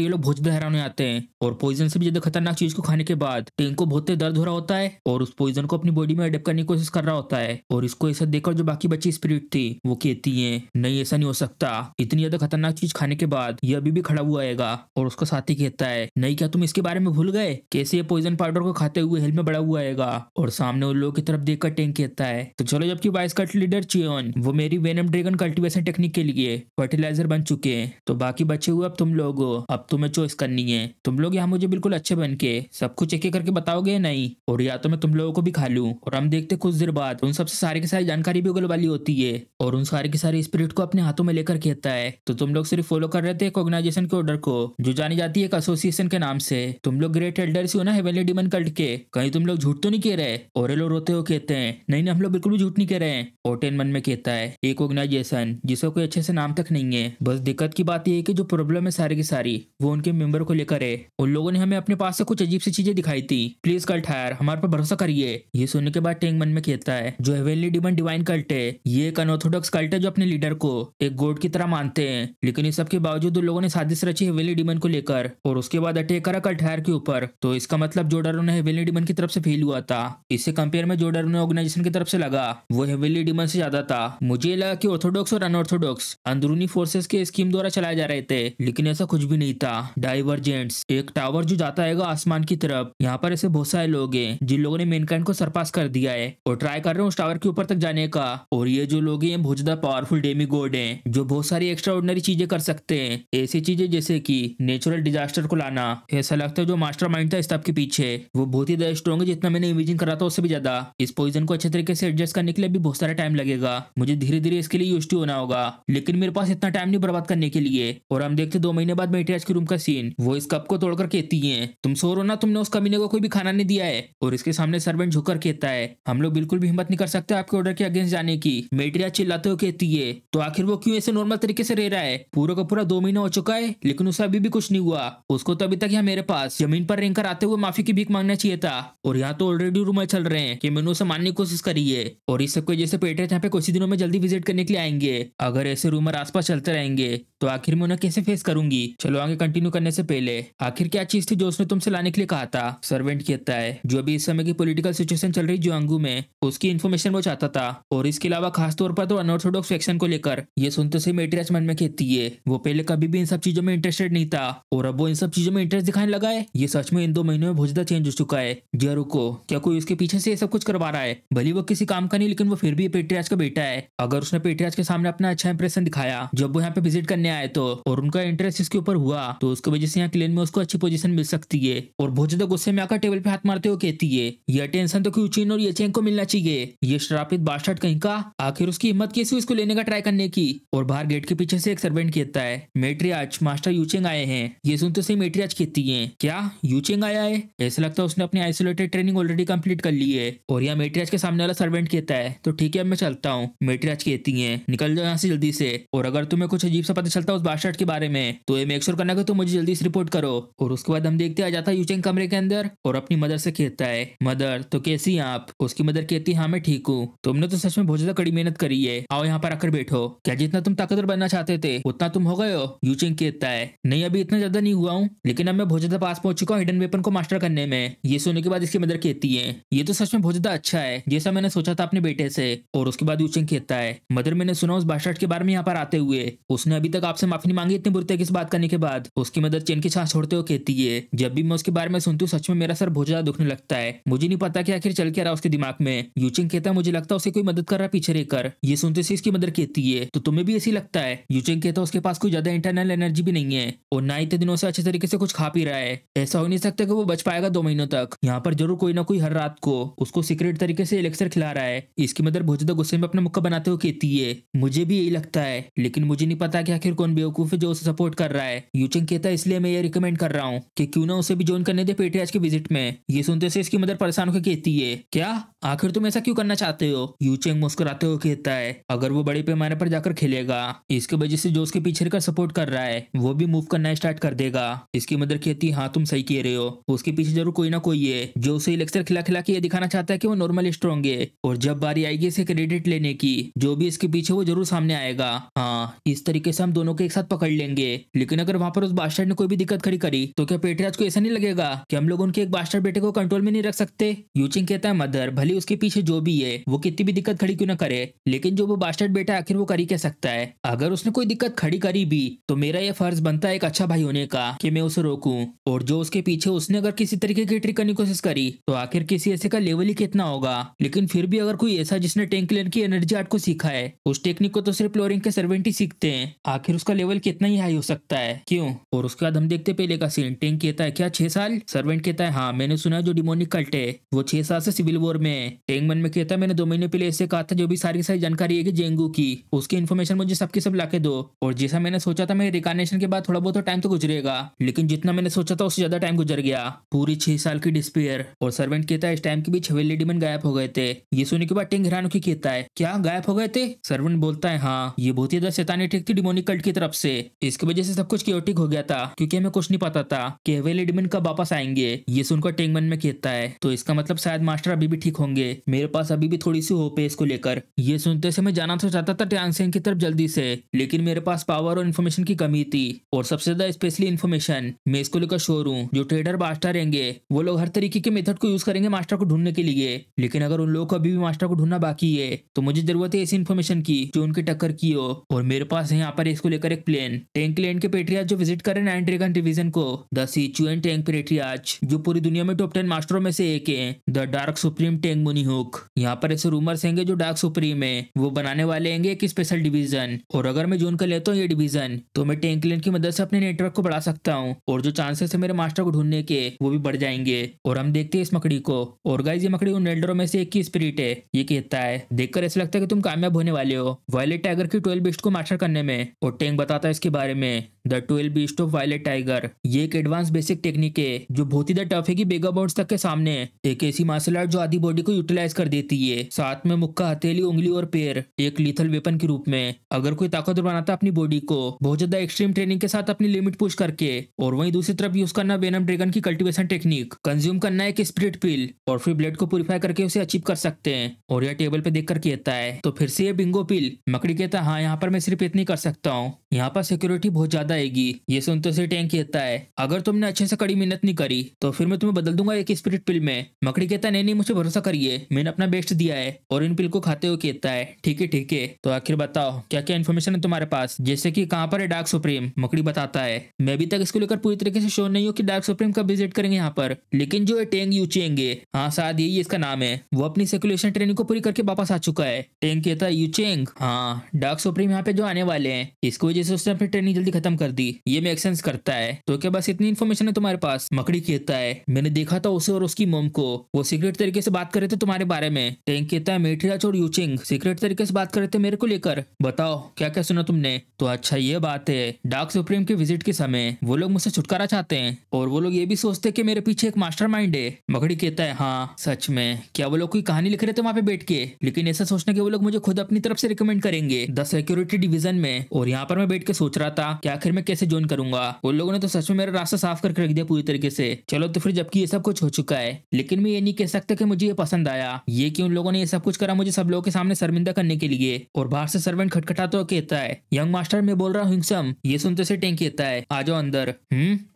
ये लोग बहुत ज्यादा हैरान हो जाते हैं। और पॉइजन से भी ज्यादा खतरनाक चीज को खाने के बाद टेन को बहुत दर्द हो रहा होता है और उस पॉइजन को अपनी बॉडी में अडेप्ट करने की कोशिश कर रहा होता है। और इसको ऐसा देखकर जो बाकी बची स्पिरिट थी वो कहती है नहीं ऐसा नहीं हो सकता, इतनी ज्यादा खतरनाक चीज खाने के बाद ये अभी भी खड़ा हुआ आएगा। और उसका साथी कहता है नहीं क्या तुम इसके बारे में भूल गए, कैसे ये पॉइजन पाउडर को खाते हुए हेल में बड़ा हुआ आएगा। और सामने उन लोगों की तरफ देखकर टेंग कहता है तो चलो जबकि वाइस कल्ट लीडर चियोन वो मेरी वेनम ड्रैगन कल्टीवेशन टेक्निक के लिए फर्टिलाइजर बन चुके हैं तो बाकी बचे हुए अब तुम लोग हो। अब तुम्हें चॉइस करनी है, तुम लोग यहाँ मुझे बिल्कुल अच्छे बन के सब कुछ एक एक करके बताओगे नहीं, और या तो मैं तुम लोगों को भी खा लूं। और हम देखते कुछ देर बाद उन सबसे सारी की सारी जानकारी भी उगल वाली होती है और उन सारी की सारे स्पिरिट को अपने हाथों में लेकर कहता है तो तुम लोग सिर्फ फॉलो कर रहे थे एक ऑर्गेनाइजेशन के ऑर्डर को जो जानी जाती है एक एसोसिएशन के नाम से। तुम लोग ग्रेट एल्डर्स हो ना हेवनली डीमन कल्ट के, कहीं तुम लोग झूठ तो नहीं कह रहे? ओरेलो रोते हुए कहते हैं नहीं नहीं हम लोग बिल्कुल भी झूठ नहीं कह रहे हैं। ओटेन मन में कहता है एक ऑर्गेनाइजेशन जिसका कोई अच्छे से नाम तक नहीं है, बस दिक्कत की बात यह है कि जो प्रॉब्लम है सारी की सारी वो उनके मेंबर को लेकर है। उन लोगों ने हमें अपने पास से कुछ अजीब सी चीजें दिखाई थी, प्लीज कल्ट हायर हमारे पर भरोसा करिए। ये सुनने के बाद टेंग मन में कहता है जो हेवनली डीमन डिवाइन कल्ट है ये एक अनऑर्थोडॉक्स कल्ट है जो अपने लीडर को एक गॉड की तरह मानते हैं, लेकिन इस सब के बावजूद उन लोगों ने साजिश रची हेवनली डीमन को लेकर और उसके बाद अटैक करा कल्ट हायर के ऊपर। तो इसका मतलब जो डर उन्हें हेवनली डीमन की तरफ से फील हुआ था इससे कंपेयर में जो डर उन्हें ऑर्गेनाइजेशन की तरफ से लगा वो हेवनली डीमन से ज्यादा था। मुझे लगा कि ऑर्थोडॉक्स और अनऑर्थोडॉक्स अंदरूनी फोर्सेस के स्कीम द्वारा चलाए जा रहे थे, लेकिन ऐसा कुछ भी नहीं था। डाइवर्जेंट्स एक टावर जो जाता है आसमान की तरफ, यहाँ पर ऐसे बहुत सारे लोग हैं जिन लोगों ने मेनकाइंड को सरपास कर दिया है और ट्राई कर रहे हैं उस टावर के ऊपर तक जाने का। और ये जो लोग हैं बहुत ज्यादा पावरफुल डेमी गॉड हैं जो बहुत सारी एक्स्ट्रा ऑर्डिनरी चीजें कर सकते हैं, ऐसी चीजें जैसे कि नेचुरल डिजास्टर को लाना। ऐसा लगता है जो मास्टर माइंड था इस सब के पीछे वो बहुत ही ज्यादा स्ट्रॉन्ग है, जितना मैंने इमेजिन करा था उससे भी ज्यादा। इस पोइजन को अच्छे तरीके से एडजस्ट करने के लिए भी बहुत सारा टाइम लगेगा, मुझे धीरे धीरे इसके लिए यूज्ड टू होना होगा, लेकिन मेरे पास इतना टाइम नहीं बर्बाद करने के लिए। और हम देखते 2 महीने बाद मैट्रियाज के रूम का सीन, वो इस कप को तोड़कर कहती है तुम सो रहो ना, तुमने उस कमीने को कोई भी खाना नहीं दिया है। और इसके सामने सर्वेंट झुककर कहता है हम लोग बिल्कुल भी हिम्मत नहीं कर सकते आपके ऑर्डर के अगेंस्ट जाने की। मैट्रियाज चिल्लाते हुए कहती है तो आखिर वो क्यों ऐसे नॉर्मल तरीके से रह रहा है? पूरा का पूरा 2 महीना हो चुका है लेकिन उसे अभी भी कुछ नहीं हुआ। उसको तो अभी तक यहाँ मेरे पास जमीन पर रेंकर आते हुए माफी की भीख मांगना चाहिए था। और यहाँ तो ऑलरेडी रूमर चल रहे हैं कि मैंने उसे मानने की कोशिश करी है और इस सबके जैसे पेट्रियट यहाँ पे कुछ ही दिनों में जल्दी विजिट करने के लिए आएंगे। अगर ऐसे रूमर आसपास चलते रहेंगे तो आखिर में उन्हें कैसे फेस करूंगी। चलो आगे कंटिन्यू करने से पहले आखिर क्या चीज थी जो उसने तुमसे लाने के लिए कहा था? सर्वेंट कहता है जो अभी इस समय की पॉलिटिकल सिचुएशन चल रही जुआंगू में उसकी इन्फॉर्मेशन वो चाहता था, और इसके अलावा खासतौर पर तो अनऑर्थोडॉक्स फैक्शन को लेकर। ये सुनते से मैट्रियाज मन में कहती है वो पहले कभी भी इन सब चीजों में इंटरेस्टेड नहीं था और अब वो इन सब चीजों में इंटरेस्ट दिखाने लगा है। ये सच में इन 2 महीनों में बहुत ज्यादा चेंज हो चुका है। जी रुको, क्या कोई उसके पीछे से ये सब कुछ करवा रहा है? भले वो किसी काम का नहीं लेकिन वो फिर भी पेट्रियाज का बेटा है। अगर उसने पेट्रियाज के सामने अपना अच्छा इंप्रेशन दिखाया जब वो यहाँ पे विजिट करने आए तो, और उनका इंटरेस्ट इसके ऊपर हुआ तो उसकी वजह से यहाँ क्लेन में उसको अच्छी पोजीशन मिल सकती है। और बहुत ज्यादा गुस्से में आकर टेबल पे हाथ मारते हुए कहती है ये अटेंशन तो यूचिन और येचेंग को मिलना चाहिए। ये श्रापित बास्टर्ड कहीं का, आखिर उसकी हिम्मत कैसी इसको लेने का ट्राई करने की। और बाहर गेट के पीछे से एक सर्वेंट कहता है मैट्रियाज मास्टर यूचेंग आए हैं। ये सुनते से मैट्रियाज कहती है क्या यूचेंग आया है? ऐसा लगता है उसने अपनी आइसोलेटेड ट्रेनिंग ऑलरेडी कंप्लीट कर ली है। और यहाँ मैट्रियाज के सामने वाला सर्वेंट कहता है तो ठीक है अब मैं चलता हूँ। मैट्रियाज कहती है निकल जाओ यहाँ से जल्दी से, और अगर तुम्हें कुछ अजीब सा पता चलता है उस बास्टर्ड के बारे में तो ये मेक श्योर करना कि तुम मुझे जल्दी से रिपोर्ट करो। और उसके बाद हम देखते आ जाता है यूचेंग कमरे के अंदर और अपनी मदर से कहता है मदर तो कैसी हैं आप? उसकी मदर कहती है हाँ मैं ठीक हूँ, तुमने तो सच में बहुत ज्यादा कड़ी मेहनत करी है, आओ यहाँ पर आकर बैठो। क्या जितना तुम ताकतवर बनना चाहते थे उतना तुम हो गए हो? यूचेंग कहता है नहीं अभी इतना ज्यादा नहीं हुआ हूँ, लेकिन अब मैं बहुत ज्यादा पास पहुंच चुका हूँ हिडन वेपन को मास्टर करने में। ये सुनने के बाद इसकी मदर कहती है ये तो सच में बहुत ज्यादा अच्छा है जैसा मैंने सोचा था अपने बेटे से। और उसके बाद यूचेंग कहता है मदर मैंने सुना उस बास्टर्ड के बारे में यहाँ पर आते हुए उसने अभी तक आपसे माफी नहीं मांगी इतनी बुरी तरीके से बात करने के बाद। उसकी मदर चैन की सांस छोड़ते हुए कहती है जब भी मैं उसके बारे में सुनती हूँ सच में मेरा सर बहुत ज्यादा दुखने लगता है, मुझे नहीं पता कि आखिर चल क्या रहा उसके दिमाग में। यूचिंग कहता है मुझे लगता है उसे कोई मदद कर रहा है पीछे रहकर। ये सुनते से इसकी मदर कहती है तो तुम्हें भी ऐसी लगता है? यूचिंग कहता है उसके पास कोई ज्यादा इंटरनल एनर्जी भी नहीं है और ना इतने दिनों से अच्छे तरीके से कुछ खा पी रहा है, ऐसा हो नहीं सकता कि वो बच पाएगा 2 महीनों तक। यहाँ पर जरूर कोई ना कोई हर रात को उसको सीक्रेट तरीके से एलेक्सर खिला रहा है। इसकी मदर बहुत ज्यादा गुस्से में अपना मुक्का बनाते हुए कहती है मुझे भी यही लगता है, लेकिन मुझे नहीं पता कि आखिर कौन बेवकूफ है जो उसे सपोर्ट कर रहा है। यूचिंग कहता है इसलिए मैं ये रिकमेंड कर रहा हूँ कि क्यों ना उसे भी ज्वाइन करने दे पेट्रियाज के विजिट में। ये सुनते से इसकी मदर परेशान होकर कहती है क्या आखिर तुम ऐसा क्यों करना चाहते हो? यूचेंग मुस्कुराते हुए कहता है अगर वो बड़े पैमाने पर जाकर खेलेगा इसकी वजह से जो उसके पीछे का सपोर्ट कर रहा है वो भी मूव करना स्टार्ट कर देगा। इसकी मदर कहती है हाँ तुम सही कह रहे हो, उसके पीछे जरूर कोई ना कोई है जो उसे इलेक्शन खिला खिला के ये दिखाना चाहता है कि वो नॉर्मल स्ट्रॉन्ग है, और जब बारी आएगी इसे क्रेडिट लेने की जो भी इसके पीछे वो जरूर सामने आएगा। हाँ इस तरीके से हम दोनों को एक साथ पकड़ लेंगे। लेकिन अगर वहां पर उस बास्टर्ड ने कोई भी दिक्कत खड़ी करी तो क्या पेट्रियाज को ऐसा नहीं लगेगा कि हम लोग उनके एक बास्टर्ड बेटे को कंट्रोल में नहीं रख सकते? यूचिंग कहता है मदर भले उसके पीछे जो भी है वो कितनी भी दिक्कत खड़ी क्यों ना करे, लेकिन जो वो बास्टर्ड बेटा आखिर वो कर ही क्या सकता है? अगर उसने कोई दिक्कत खड़ी करी भी तो मेरा ये फर्ज बनता है एक अच्छा भाई होने का कि मैं उसे रोकूं। और जो उसके पीछे उसने अगर किसी तरीके की ट्रिक करने की कोशिश करी तो आखिर किसी ऐसे का लेवल ही कितना होगा। लेकिन फिर भी अगर कोई ऐसा जिसने टैंक क्लियर की एनर्जी आर्ट को सीखा है उस टेक्निक को तो सिर्फ फ्लोरिंग के सर्वेंट ही सीखते हैं। आखिर आखिर उसका लेवल कितना ही हाई हो सकता है, क्यों? और उसके बाद हम देखते पहले का सीन। टैंक कहता है क्या 6 साल? सर्वेंट कहता है हाँ, मैंने सुना जो डिमोनिक कल्ट है वो 6 साल से सिविल वॉर में है। टैंक मन में कहता है मैंने 2 महीने पहले ऐसे कहा था जो भी सारी जानकारी है कि जेंगू की, उसकी इन्फॉर्मेशन मुझे सबके सब लाके दो। और जैसा मैंने सोचा था मेरे रिकार्नेशन के बाद थोड़ा बहुत टाइम तो गुजरेगा, लेकिन जितना मैंने सोचा था उससे ज्यादा टाइम गुजर गया, पूरी 6 साल की डिस्पेयर। और सर्वेंट कहता है इस टाइम के बीच हवेली डिमन गायब हो गए थे। ये सुनने के बाद टैंक हैरान होकर कहता है क्या गायब हो गए थे? सर्वेंट बोलता है हाँ, ये बहुत ही ज्यादा शैतानी ट्रिक थी डिमोनिक कल्ट की तरफ से, इसकी वजह से सब कुछ क्योटिक हो गया था, क्योंकि हमें कुछ नहीं पता था कि हवेली डिमन कब वापस आएंगे। ये सुनकर टैंक मन में कहता है तो इसका मतलब शायद मास्टर अभी भी ठीक होंगे, मेरे पास अभी भी थोड़ी सी होप है इसको लेकर। ये सुनते से मैं जाना तो चाहता था ट्रांसेन की तरफ जल्दी से, लेकिन मेरे पास पावर और इन्फॉर्मेशन की कमी थी, और सबसे ज्यादा स्पेशली इन्फॉर्मेशन मैं इसको लेकर श्योर हूँ। जो ट्रेडर मास्टर रहेंगे वो लोग हर तरीके के मेथड को यूज करेंगे मास्टर को ढूंढने के लिए, लेकिन अगर उन लोगों को अभी भी मास्टर को ढूंढना बाकी है तो मुझे जरूरत है ऐसी इन्फॉर्मेशन की जो उनकी टक्कर की हो। और मेरे पास है यहाँ पर इसको लेकर एक प्लान। टैंक लैंड के पेट्रियाज जो विजिट करें नाइन ड्रैगन डिवीजन को, द सिचुएन टैंक पेट्रियाज जो पूरी दुनिया में टॉप 10 मास्टरों में से एक है, the dark supreme tank Muni hook. यहाँ पर ऐसे रूमर्स हैं जो डार्क सुप्रीम है वो बनाने वाले हैं एक स्पेशल डिवीजन, और अगर मैं जोन कर लेता हूँ ये डिवीजन तो मैं टैंक लैंड की मदद से अपने नेटवर्क को बढ़ा सकता हूँ, और जो चांसेस है मेरे मास्टर को ढूंढने के वो भी बढ़ जाएंगे। और हम देखते हैं इस मकड़ी को, और गाइस ये मकड़ी उन एल्डरों में से एक की स्पिरिट है। ये कहता है देखकर ऐसा लगता है कि तुम कामयाब होने वाले हो वायलेट टाइगर की 12 बीस्ट को मास्टर करने में। और टैंक बताता है इसके बारे में, the 12 beast of violet tiger. ये एक एडवांस बेसिक टेक्निक है जो बहुत ही टफ है कि बेगा बोर्ड्स तक के सामने एक ऐसी मार्शल आर्ट जो आधी बॉडी को यूटिलाइज कर देती है, साथ में मुक्का, हथेली, उंगली और पैर एक लीथल वेपन के रूप में। अगर कोई ताकतवर बनाता अपनी बॉडी को बहुत ज्यादा एक्सट्रीम ट्रेनिंग के साथ अपनी लिमिट पुश करके, और वहीं दूसरी तरफ यूज करना वेनम ड्रैगन की कल्टीवेशन टेक्निक, कंज्यूम करना एक स्पिरिट पिल और फिर ब्लड को प्यूरिफाई करके उसे अचीव कर सकते हैं। और यह टेबल पे देखकर कहता है तो फिर से ये बिंगो पिल? मकड़ी कहता है हाँ, यहाँ पर मैं सिर्फ इतनी कर सकता हूँ, यहाँ पर सिक्योरिटी बहुत ज्यादा आएगी। ये सुनते से टैंक कहता है अगर तुमने अच्छे से कड़ी मेहनत नहीं करी तो फिर मैं तुम्हें बदल दूंगा एक स्पिरिट पिल में। मकड़ी कहता है नहीं, मुझे भरोसा करिए, मैंने अपना बेस्ट दिया है। और इन पिल को खाते हुए कहता है ठीक है, तो आखिर बताओ क्या क्या इन्फॉर्मेशन है तुम्हारे पास, जैसे कि कहाँ पर है डार्क सुप्रीम? मकड़ी बताता है मैं अभी तक इसको लेकर पूरी तरीके से श्योर नहीं हूँ कि डार्क सुप्रीम कब विजिट करेंगे यहाँ पर, लेकिन जो है टैंग यूचेंग, हाँ शायद यही इसका नाम है, वो अपनी सर्कुलेशन ट्रेनिंग को पूरी करके वापस आ चुका है। टैंग कहता है यूचेंग? हाँ, डार्क सुप्रीम यहाँ पे जो आने वाले हैं इसकी वजह से उसने अपनी ट्रेनिंग जल्दी खत्म कर दी, ये मेक सेंस करता है। तो क्या बस इतनी इन्फॉर्मेशन है तुम्हारे पास? मकड़ी कहता है मैंने देखा था उसे और उसकी मोम को, वो सीक्रेट तरीके से बात कर रहे थे तुम्हारे बारे में। टैंक कहता है मेट्रियाच और यूचिंग सीक्रेट तरीके से बात कर रहे थे मेरे को लेकर, बताओ क्या क्या सुना तुमने? तो अच्छा ये बात है, डार्क सुप्रीम के विजिट के समय वो लोग मुझसे छुटकारा चाहते हैं, और वो लोग ये भी सोचते हैं कि मेरे पीछे एक मास्टरमाइंड है। मकड़ी कहता है हाँ सच में, क्या वो लोग कोई कहानी लिख रहे थे वहां पे बैठ के? लेकिन ऐसा सोचना कि वो लोग मुझे खुद अपनी तरफ से रिकमेंड करेंगे द सिक्योरिटी डिवीजन में, और यहाँ पर मैं बैठ के सोच रहा था कि आखिर मैं कैसे ज्वाइन करूंगा। उन लोगों ने तो सच में मेरा रास्ता साफ करके रख दिया पूरी तरीके से। चलो तो फिर जबकि ये सब कुछ हो चुका है, लेकिन मैं ये नहीं कह सकता कि मुझे ये पसंद आया, ये कि उन लोगों ने ये सब कुछ करा मुझे सब लोगों के सामने शर्मिंदा करने के लिए। और बाहर से सर्वेंट खटखटाता हुआ कहता है यंग मास्टर मैं बोल रहा हूँ हिंगसम। ये सुनते से टैंक कहता है आ जाओ अंदर।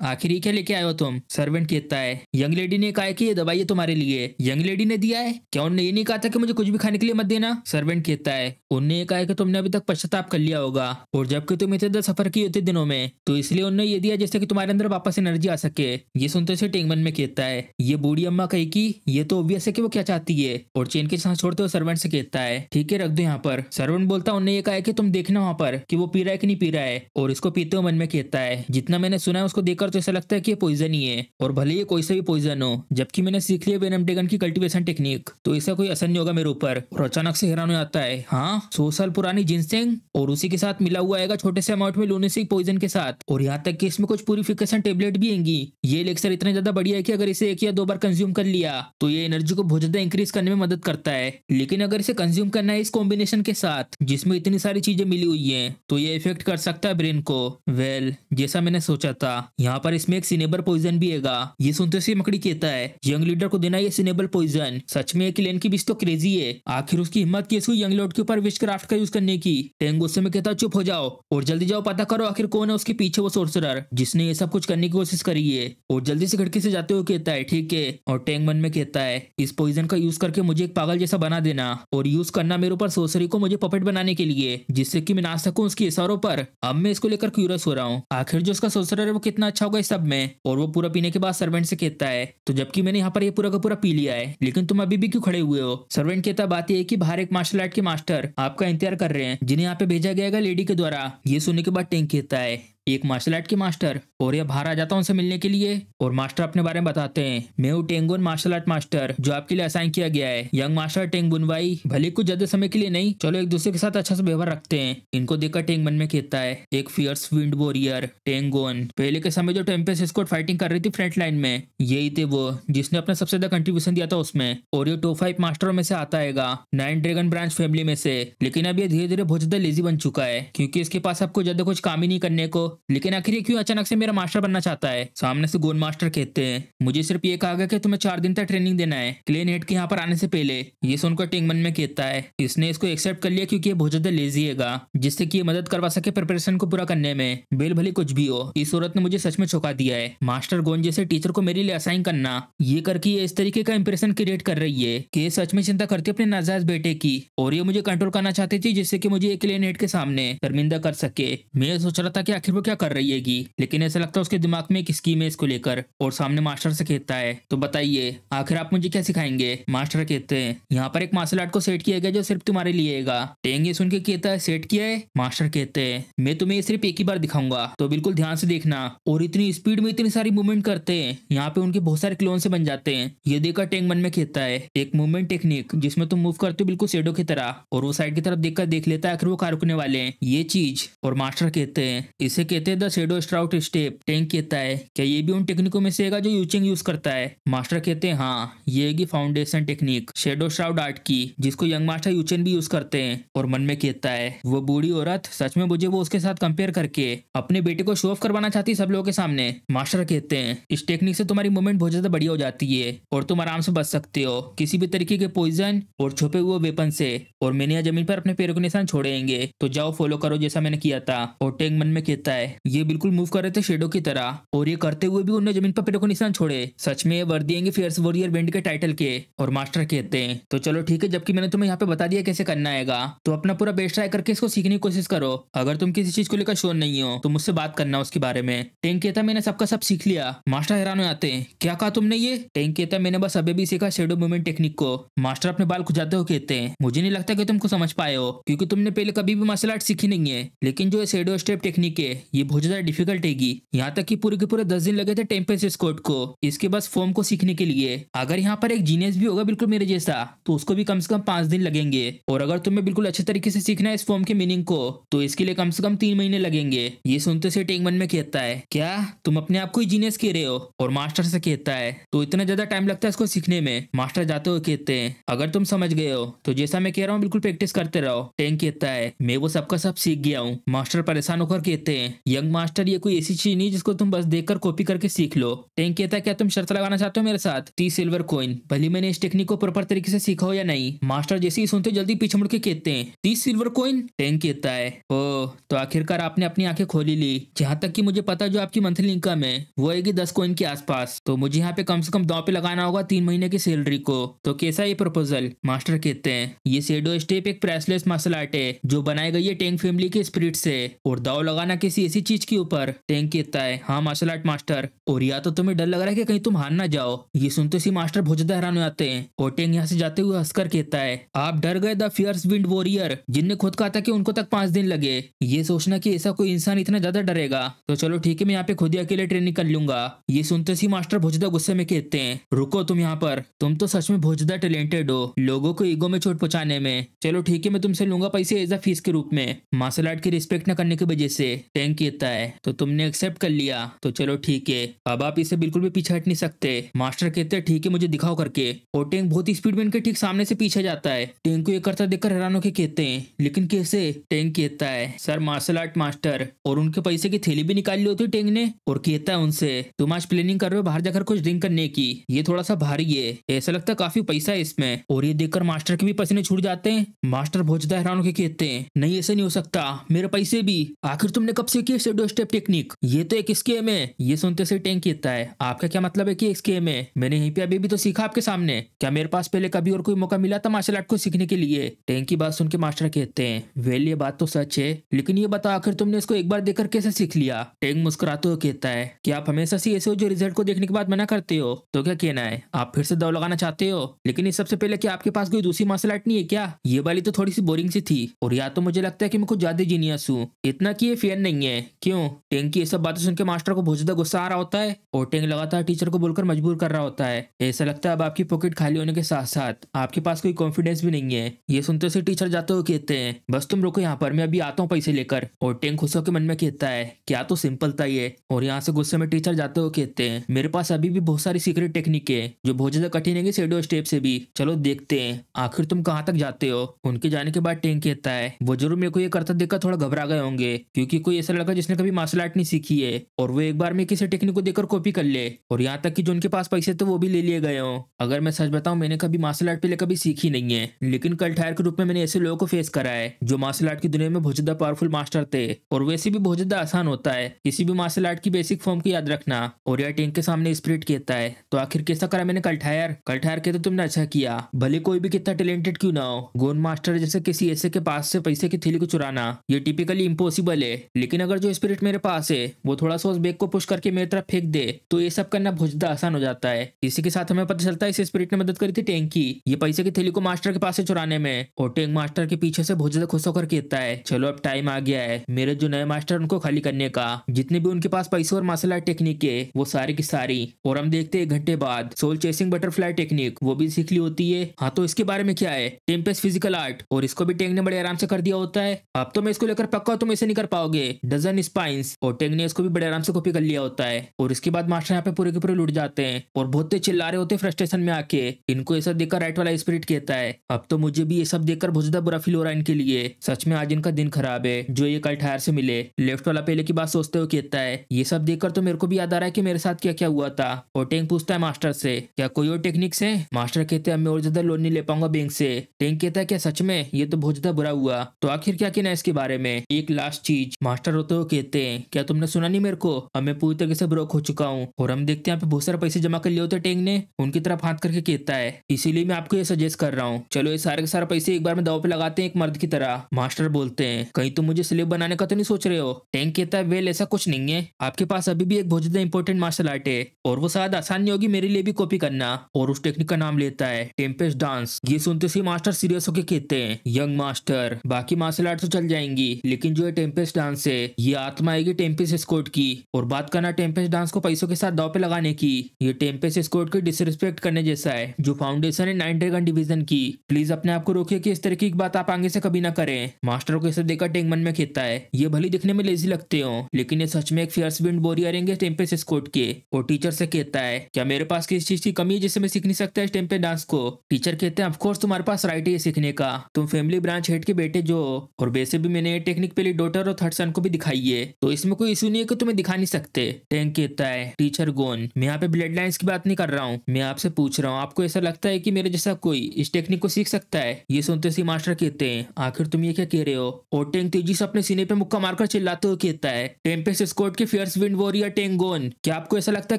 आखिर ये क्या लेके आए हो तुम? सर्वेंट कहता है यंग लेडी ने कहा कि ये दवाई है तुम्हारे लिए। यंग लेडी ने दिया है? क्या उन्होंने ये नहीं कहा था कि मुझे कुछ भी खाने के लिए मत देना? सर्वेंट कहता है उन्होंने ये कहा है कि तुमने अभी तक पश्चाताप कर लिया होगा, और जबकि तुम इतने सफर किए होते दिनों में, तो इसलिए उन्होंने ये दिया जिससे कि तुम्हारे अंदर वापस एनर्जी आ सके। ये सुनते से टेंगमन में कहता है ये बूढ़ी अम्मा कही कि ये तो ऑब्वियस है कि वो क्या चाहती है, और चेन के सांस छोड़ते हुए सर्वेंट से कहता है ठीक है रख दो यहाँ पर। सर्वेंट बोलता उन्होंने ये कहा है कि तुम देखना वहां पर कि वो पी रहा है कि नहीं पी रहा है, और इसको पीते हुए मन में कहता है जितना मैंने सुना है उसको देखकर तो ऐसा लगता है कि ये पॉइजन ही है, और भले ही कोई सा भी पॉइजन हो, जबकि मैंने सीख लिया वेनम ड्रैगन की कल्टीवेशन टेक्निक, तो इसका कोई असर नहीं होगा मेरे ऊपर। और अचानक से हैरान हो जाता है हाँ 100 साल पुरानी जिनसेंग, और उसी के साथ मिला हुआ आएगा छोटे से अमाउंट में लूनेसिक पॉइजन के साथ, और यहाँ तक कि इसमें कुछ प्यूरिफिकेशन टेबलेट भी आएंगी। ये एलिक्सर इतना ज्यादा बढ़िया है कि अगर इसे 1 या 2 बार कंज्यूम कर लिया तो ये एनर्जी को बहुत ज्यादा इंक्रीज करने में मदद करता है, लेकिन अगर इसे कंज्यूम करना है इस कॉम्बिनेशन के साथ जिसमें इतनी सारी चीजें मिली हुई है तो ये इफेक्ट कर सकता है ब्रेन को। वेल जैसा मैंने सोचा था, यहाँ पर इसमें एक सिनेबर पॉइजन भी है। ये सुनते से मकड़ी कहता है यंग लीडर को देना ये सिनेबर पॉइजन, सच में एक लेन की विश तो क्रेजी है, आखिर उसकी हिम्मत कैसे हुई यंग लॉर्ड के ऊपर विश क्राफ्ट का यूज करने की। टैंग गुस्से में कहता चुप हो जाओ और जल्दी जाओ पता करो आखिर कौन है उसके पीछे वो सोर्सरर जिसने ये सब कुछ करने की कोशिश करी है, और जल्दी से खिड़की से जाते हुए कहता है ठीक है। और टैंग मन में कहता है इस पॉइजन का यूज करके मुझे एक पागल जैसा बना देना, और यूज करना मेरे ऊपर सोर्सरी को मुझे पपेट बनाने के लिए, जिससे कि मैं नाच सकूं उसकी इशारों पर। अब मैं इसको लेकर क्यूरियस हो रहा हूँ आखिर जो उसका सोर्सरर है वो कितना अच्छा होगा इस सब में। और वो पूरा पीने के बाद सर्वेंट से कहता है तो जबकि मैंने यहाँ पर ये पूरा का पूरा पी लिया है, लेकिन तुम अभी भी क्यों खड़े हुए हो? सर्वेंट कहता बात यह है कि बाहर एक मार्शल आर्ट के मास्टर आपका इंतजार कर रहे हैं जिन्हें यहाँ पे भेजा गया लेडी के द्वारा। ये सुनने के बाद टेंग कहता है, एक मार्शल आर्ट के मास्टर, और ये बाहर आ जाता हूँ उनसे मिलने के लिए। और मास्टर अपने बारे में बताते हैं, मैं हूँ टेंगुन मार्शल आर्ट मास्टर, जो आपके लिए असाइन किया गया है। यंग मास्टर टेंग बुनवाई, भले कुछ ज्यादा समय के लिए नहीं, चलो एक दूसरे के साथ अच्छा सा व्यवहार रखते हैं। इनको देखकर टेंग मन में कहता है, एक फियर्स विंड वॉरियर टेंगुन, पहले के समय जो टेम्पेस्ट स्क्वाड फाइटिंग कर रही थी फ्रंट लाइन में, यही थे वो जिसने अपना सबसे ज्यादा कंट्रीब्यूशन दिया था उसमें। और ये टॉप 5 मास्टरों में से आता है, 9 ड्रैगन ब्रांच फैमिली में से। लेकिन अब ये धीरे धीरे बहुत ज्यादा लेजी बन चुका है, क्योंकि इसके पास आपको ज्यादा कुछ काम ही नहीं करने को। लेकिन आखिर क्यों अचानक से मेरा मास्टर बनना चाहता है? सामने से गोन मास्टर कहते हैं, मुझे सिर्फ ये कहा गया कि तुम्हें 4 दिन तक ट्रेनिंग देना है क्लेन हेड के यहाँ पर आने से पहले। ये सुनकर टिंग मन में कहता है, इसने इसको एक्सेप्ट कर लिया क्योंकि ये बहुत ज्यादा लेजी है, जिससे कि ये मदद करवा सके प्रिपरेशन को पूरा करने में। बेल भले कुछ भी हो, इस औरत ने मुझे सच में चौंका दिया है। मास्टर गोन जैसे टीचर को मेरे लिए असाइन करना, ये करके ये इस तरीके का इंप्रेशन क्रिएट कर रही है कि ये सच में चिंता करती है अपने नाजायज बेटे की, और ये मुझे कंट्रोल करना चाहती थी जिससे कि मुझे एक क्लेन हेड के सामने शर्मिंदा कर सके। मैं सोच रहा था कि आखिर वो क्या कर रही है, लेकिन ऐसा लगता है उसके दिमाग में एक स्कीम है इसको लेकर। और सामने मास्टर से कहता है, तो बताइए आखिर आप मुझे क्या सिखाएंगे? मास्टर कहते हैं, यहाँ पर एक मार्शल आर्ट को सेट किया गया जो सिर्फ तुम्हारे लिए है। टेंग ये सुन के कहता है, सेट किया है? मास्टर कहते हैं, मैं तुम्हें सिर्फ एक ही बार दिखाऊंगा, तो बिल्कुल ध्यान से देखना। और इतनी स्पीड में इतनी सारी मूवमेंट करते हैं, यहाँ पे उनके बहुत सारे क्लोन से बन जाते हैं। ये देखकर टेंग मन में कहता है, एक मूवमेंट टेक्निक जिसमें तुम मूव करते हो बिल्कुल शेडो की तरह। और वो साइड की तरफ देखकर देख लेता है आखिर वो कहाँ रुकने वाले हैं, ये चीज। और मास्टर कहते हैं, इसे कहते हैं द शेडो स्ट्राउट स्टेप। टेंग कहता है, क्या ये भी उन टेक्निकों में से जो यूचिंग यूज करता है? मास्टर कहते हैं, हाँ, ये है foundation technique shadow shroud art की, जिसको यंग मास्टर यूचेन भी यूज करते हैं। और मन में कहता है, वो बूढ़ी औरत सच में मुझे वो उसके साथ कंपेयर करके अपने बेटे को शो ऑफ करवाना चाहती सब लोगों के सामने। मास्टर कहते हैं, इस टेक्निक से तुम्हारी मूवमेंट बहुत ज्यादा बढ़िया हो जाती है और तुम आराम से बच सकते हो किसी भी तरीके के पॉइजन और छुपे हुए वेपन से। और मैंने यहाँ जमीन पर अपने पैरों के निशान छोड़ेंगे, तो जाओ फॉलो करो जैसा मैंने किया था। और टेंग मन में कहता है, ये बिल्कुल मूव कर रहे थे शेडो की तरह, और ये करते हुए भी उन्होंने जमीन पर पैरों को निशान छोड़े। सच में ये वर्दी है फियर्स वॉरियर बैंड के टाइटल के। और मास्टर कहते हैं, तो चलो ठीक है, जबकि मैंने तुम्हें यहाँ पे बता दिया कैसे करना है, तो अपना पूरा बेस्ट ट्राई करके इसको सीखने की कोशिश करो। अगर तुम किसी चीज को लेकर श्योर नहीं हो तो मुझसे बात करना उसके बारे में। टेंग कहता, मैंने सबका सब सीख लिया। मास्टर हैरान हो जाते हैं, क्या कहा तुमने ये? टेंग कहता, मैंने बस अभी भी सीखा शेडो मूवमेंट टेक्निक को। मास्टर अपने बाल खुजाते हुए कहते हैं, मुझे नहीं लगता कि तुमको समझ पाए हो, क्योंकि तुमने पहले कभी भी मार्शल आर्ट सीखी नहीं है। लेकिन जो शेडो स्टेप टेक्निक है ये बहुत ज्यादा डिफिकल्ट है। यहाँ तक कि पूरे के पूरे 10 दिन लगे थे टेम्पेस्ट स्क्वाड को इसके बस फॉर्म को सीखने के लिए। अगर यहाँ पर एक जीनियस भी होगा बिल्कुल मेरे जैसा, तो उसको भी कम से कम 5 दिन लगेंगे। और अगर तुम्हें बिल्कुल अच्छे तरीके से सीखना है इस फॉर्म के मीनिंग को, तो इसके लिए कम से कम 3 महीने लगेंगे। ये सुनते से टेंग मन में कहता है, क्या तुम अपने आप को ही जीनियस कह रहे हो? और मास्टर से कहता है, तो इतना ज्यादा टाइम लगता है इसको सीखने में? मास्टर जाते हुए कहते हैं, अगर तुम समझ गए हो तो जैसा मैं कह रहा हूँ बिल्कुल प्रैक्टिस करते रहो। टेंग कहता है, मैं वो सबका सब सीख गया हूँ। मास्टर परेशान होकर कहते हैं, यंग मास्टर ये कोई ऐसी चीज नहीं जिसको तुम बस देखकर कॉपी करके सीख लो। टेंग कहता है, क्या तुम शर्त लगाना चाहते हो मेरे साथ 30 सिल्वर कॉइन, भले मैंने इस टेक्निक को प्रॉपर तरीके से सीखा हो या नहीं? मास्टर जैसे ही सुनते जल्दी पीछे मुड़ के कहते हैं, 30 सिल्वर कॉइन? टेंग कहता है, ओ तो आखिरकार आपने अपनी आंखें खोली ली। जहां तक कि मुझे पता जो आपकी मंथली इनकम है वो आएगी 10 कॉइन के आसपास, तो मुझे यहाँ पे कम से कम दांव पे लगाना होगा 3 महीने की सैलरी को। तो कैसा ये प्रपोजल? मास्टर कहते हैं, ये शेडो स्टेप एक प्राइसलेस मार्शल आर्ट है जो बनाई गई है टेंग फैमिली के स्पिरिट से, और दाव लगाना किसी ऐसी चीज के ऊपर। टेंग कहता है, हाँ मार्शल आर्ट मास्टर, और या तो तुम्हें डर लग रहा है कि कहीं तुम हार ना जाओ। ये सुनते ही मास्टर बहुत ज्यादा हैरान हो जाते हैं, और टेंग यहाँ से जाते हुए हंसकर कहता है, आप डर गए द फियर्स विंड वॉरियर, जिनने खुद कहा था कि उनको तक 5 दिन लगे। ये सोचना कि ऐसा कोई इंसान इतना ज्यादा डरेगा, तो चलो ठीक है, मैं यहाँ पे खुद ही अकेले ट्रेनिंग कर लूंगा। ये सुनते ही मास्टर बहुत ज्यादा गुस्से में कहते हैं, रुको तुम यहाँ पर, तुम तो सच में बहुत ज्यादा टैलेंटेड हो लोगों को ईगो में चोट पहुंचाने में। चलो ठीक है, मैं तुमसे लूंगा पैसे एज अ फीस के रूप में, मार्शल आर्ट की रिस्पेक्ट न करने की वजह से। टेंग कहता है, तो तुमने एक्सेप्ट कर लिया, तो चलो ठीक है, अब आप इसे बिल्कुल भी पीछे हट नहीं सकते। मास्टर कहते हैं, ठीक है, मुझे दिखाओ करके। और टेंग बहुत ही स्पीड में इनके ठीक सामने से पीछे जाता है। टेंग को ये करता देखकर हैरान होकर कहते हैं, लेकिन कैसे? टेंग कहता है, सर मार्शल आर्ट मास्टर, और उनके पैसे की थैली भी निकाल ली होती टेंग ने। और कहता है उनसे, तुम आज प्लानिंग कर रहे हो बाहर जाकर कुछ ड्रिंक करने की, ये थोड़ा सा भारी है, ऐसा लगता है काफी पैसा है इसमें। और ये देखकर मास्टर के भी पसीने छूट जाते हैं। मास्टर बहुत ज्यादा हैरान होकर कहते हैं, नहीं ऐसा नहीं हो सकता, मेरे पैसे भी, आखिर तुमने कब से की शेडो स्टेप टेक्निक, ये तो एक स्केम है। ये सुनते से टैंक कहता है, आपका क्या मतलब है कि एक स्केम है? मैंने यहीं पे अभी भी तो सीखा आपके सामने। क्या मेरे पास पहले कभी और कोई मौका मिला था मार्शल आर्ट को सीखने के लिए? टैंक की बात सुन के मास्टर कहते हैं, वेल ये बात तो सच है, लेकिन ये बता आखिर तुमने इसको एक बार देखकर कैसे सीख लिया? टैंक मुस्कुराते हुए कहता है कि आप हमेशा से ऐसे हो जो रिजल्ट को देखने के बाद मना करते हो। तो क्या कहना है, आप फिर से दाव लगाना चाहते हो? लेकिन इस सबसे पहले क्या आपके पास कोई दूसरी मार्शल आर्ट नहीं है क्या? ये वाली तो थोड़ी सी बोरिंग सी थी, और या तो मुझे लगता है कि मैं कुछ ज्यादा जीनियस हूँ, इतना कि ये फेयर नहीं है। क्यों? टैंक की ये सब बातें सुन के मास्टर को बहुत ज्यादा गुस्सा आ रहा होता है, और टैंक लगातार टीचर को बोलकर मजबूर कर रहा होता है। ऐसा लगता है अब आपकी पॉकेट खाली होने के साथ साथ आपके पास कोई कॉन्फिडेंस भी नहीं है। ये सुनते से टीचर जाते हुए कहते हैं, बस तुम रुको यहाँ पर, मैं अभी आता हूँ पैसे लेकर। और टैंक खुश होकर मन में कहता है, क्या तो सिंपल था ये। और यहाँ से गुस्से में टीचर जाते हुए कहते हैं, मेरे पास अभी भी बहुत सारी सीक्रेट टेक्निक है जो बहुत ज्यादा कठिन है शेडो स्टेप से भी। चलो देखते हैं आखिर तुम कहाँ तक जाते हो। उनके जाने के बाद टैंक कहता है, वो जरूर मेरे को ये करता देखकर थोड़ा घबरा गए होंगे, क्योंकि कोई ऐसा लड़का जिसने कभी मार्शल आर्ट नहीं सीखी है और वो एक बार में किसी टेक्निक को देखकर कॉपी कर ले, और यहाँ तक कि जो उनके पास पैसे थे वो भी ले लिए गए हों। अगर मैं सच बताऊं, मैंने कभी मार्शल आर्ट पहले कभी सीखी नहीं है, लेकिन कल हायर के रूप में मैंने ऐसे लोगों को फेस करा है जो मार्शल आर्ट की दुनिया में बहुत ज्यादा पावरफुल मास्टर थे, और वैसे भी बहुत ज्यादा आसान होता है किसी भी मार्शल आर्ट की बेसिक फॉर्म को याद रखना। और यह टैंक के सामने स्पिरिट कहता है, तो आखिर कैसा करा मैंने कल हायर? कल हायर के तो तुमने अच्छा किया, भले कोई भी कितना टैलेंटेड क्यों ना हो। गोन मास्टर जैसे किसी ऐसे के पास से पैसे की थैली को चुराना ये टिपिकली इम्पॉसिबल है, लेकिन अगर जो स्पिरिट मेरे पास है वो थोड़ा सा उस बैग को पुश करके मेरी तरफ फेंक दे तो ये सब करना बहुत ज्यादा आसान हो जाता है। इसी के साथ हमें पता चलता है इस स्पिरिट ने मदद करी थी टैंक की ये पैसे की थैली को मास्टर के पास से चुराने में। और टैंक मास्टर के पीछे से बहुत ज्यादा खुश होकर कहता है, चलो अब टाइम आ गया है मेरे जो नए मास्टर उनको खाली करने का। जितने भी उनके पास पैसे और मार्शल आर्ट टेक्निक है वो सारी की सारी। और हम देखते हैं 1 घंटे बाद सोल चेसिंग बटरफ्लाई टेक्निक वो भी सीख ली होती है। हाँ तो इसके बारे में क्या है? टेम्पेस्ट फिजिकल आर्ट, और इसको भी टैंक ने बड़े आराम से कर दिया होता है। अब तो मैं इसको लेकर पक्का तुम ऐसे नहीं कर पाओगे, डजन स्पाइंस। और टैंक ने इसको भी बड़े आराम से कॉपी कर लिया होता है। और इसके बाद मास्टर यहाँ पे पूरे के पूरे लुट जाते हैं और बहुत तेज चिल्ला रहे होते हैं फ्रस्ट्रेशन में आके। इनको ऐसा देखकर राइट वाला स्पिरिट कहता है, अब तो मुझे भी ये सब देखकर बहुत ज्यादा बुरा फील हो रहा है इनके लिए। सच में आज इनका दिन खराब है जो ये कल हायर से मिले। लेफ्ट वाला पहले की बात सोचते हुए कहता है, ये सब देखकर तो मेरे को भी याद आ रहा है कि मेरे साथ क्या क्या हुआ था। और टैंक पूछता है मास्टर से, क्या कोई और टेक्निक्स है? मास्टर कहते हैं, मैं और ज्यादा लोन नहीं ले पाऊंगा बैंक से। टैंक कहता है, क्या सच में? ये तो बहुत ज्यादा बुरा हुआ, तो आखिर क्या कहना है इसके बारे में? एक लास्ट चीज मास्टर होते हुए कहते हैं, क्या तुमने सुना नहीं मेरे को? अब मैं पूरी तरीके से ब्रोक हो चुका हूँ। और हम देखते हैं यहाँ पे बहुत सारे पैसे जमा कर लिए होते टैंक ने। उनकी तरफ हाथ करके कहता है, इसीलिए मैं आपको ये सजेस्ट कर रहा हूँ, चलो ये सारे के सारे पैसे एक बार में दाव पे लगाते हैं एक मर्द की तरह। मास्टर बोलते हैं, कहीं तुम मुझे स्लेव बनाने का तो नहीं सोच रहे हो? टैंक कहता है, वेल ऐसा कुछ नहीं है, आपके पास अभी भी एक बहुत ज्यादा इंपॉर्टेंट मार्शल आर्ट है और वो शायद आसान नहीं होगी मेरे लिए भी कॉपी करना। और उस टेक्निक का नाम लेता है टेम्पेस्ट डांस। ये सुनते से मास्टर सीरियस होकर कहते हैं, यंग मास्टर बाकी मार्शल आर्ट तो चल जाएंगी, लेकिन जो है टेम्पेस्ट डांस है ये आत्मा आएगी टेम्पेस्ट स्क्वाड की। और बात करना टेम्पेस्ट डांस को पैसों के साथ दाव पे लगाने की, ये टेम्पेस्ट स्क्वाड को डिसरिस्पेक्ट करने जैसा है जो फाउंडेशन है 9 ड्रैगन डिवीजन की। प्लीज अपने आप को रोकिए कि इस तरह की बात आप आगे से कभी ना करें। मास्टर को इसे देखकर टैंक मन में कहता है, ये भली दिखने में लेजी लगते हो लेकिन ये सच में एक फियर्स विंड वॉरियर है टेम्पेस्ट स्क्वाड के। और टीचर से कहता है, क्या मेरे पास किसी चीज की कमी है जिससे मैं सीख नहीं सकता इस टेम्पेस्ट डांस को? टीचर कहते हैं, ऑफ कोर्स तुम्हारे पास राइट है ये सीखने का, तुम फैमिली ब्रांच हेड के बेटे जो हो, और वैसे भी मैंने ये टेक्निक पहले डॉटर और थर्ड सन को भी दिखाई है, तो इसमें कोई इशू नहीं है कि तुम्हें दिखा नहीं सकते। टैंक कहता है, टीचर गोन मैं यहाँ पे ब्लड लाइन्स की बात नहीं कर रहा हूँ, मैं आपसे पूछ रहा हूँ आपको ऐसा लगता है कि मेरे जैसा कोई इस टेक्निक को सीख सकता है? ये सुनते से मास्टर कहते हैं, आखिर तुम ये क्या कह रहे हो? और टैंक तेजी से अपने सीने पे मुक्का मारकर चिल्लाते हुए कहता है, टेम्पेस्ट स्क्वाड के फियर्स विंड वॉरियर टैंक गोन, क्या आपको ऐसा लगता है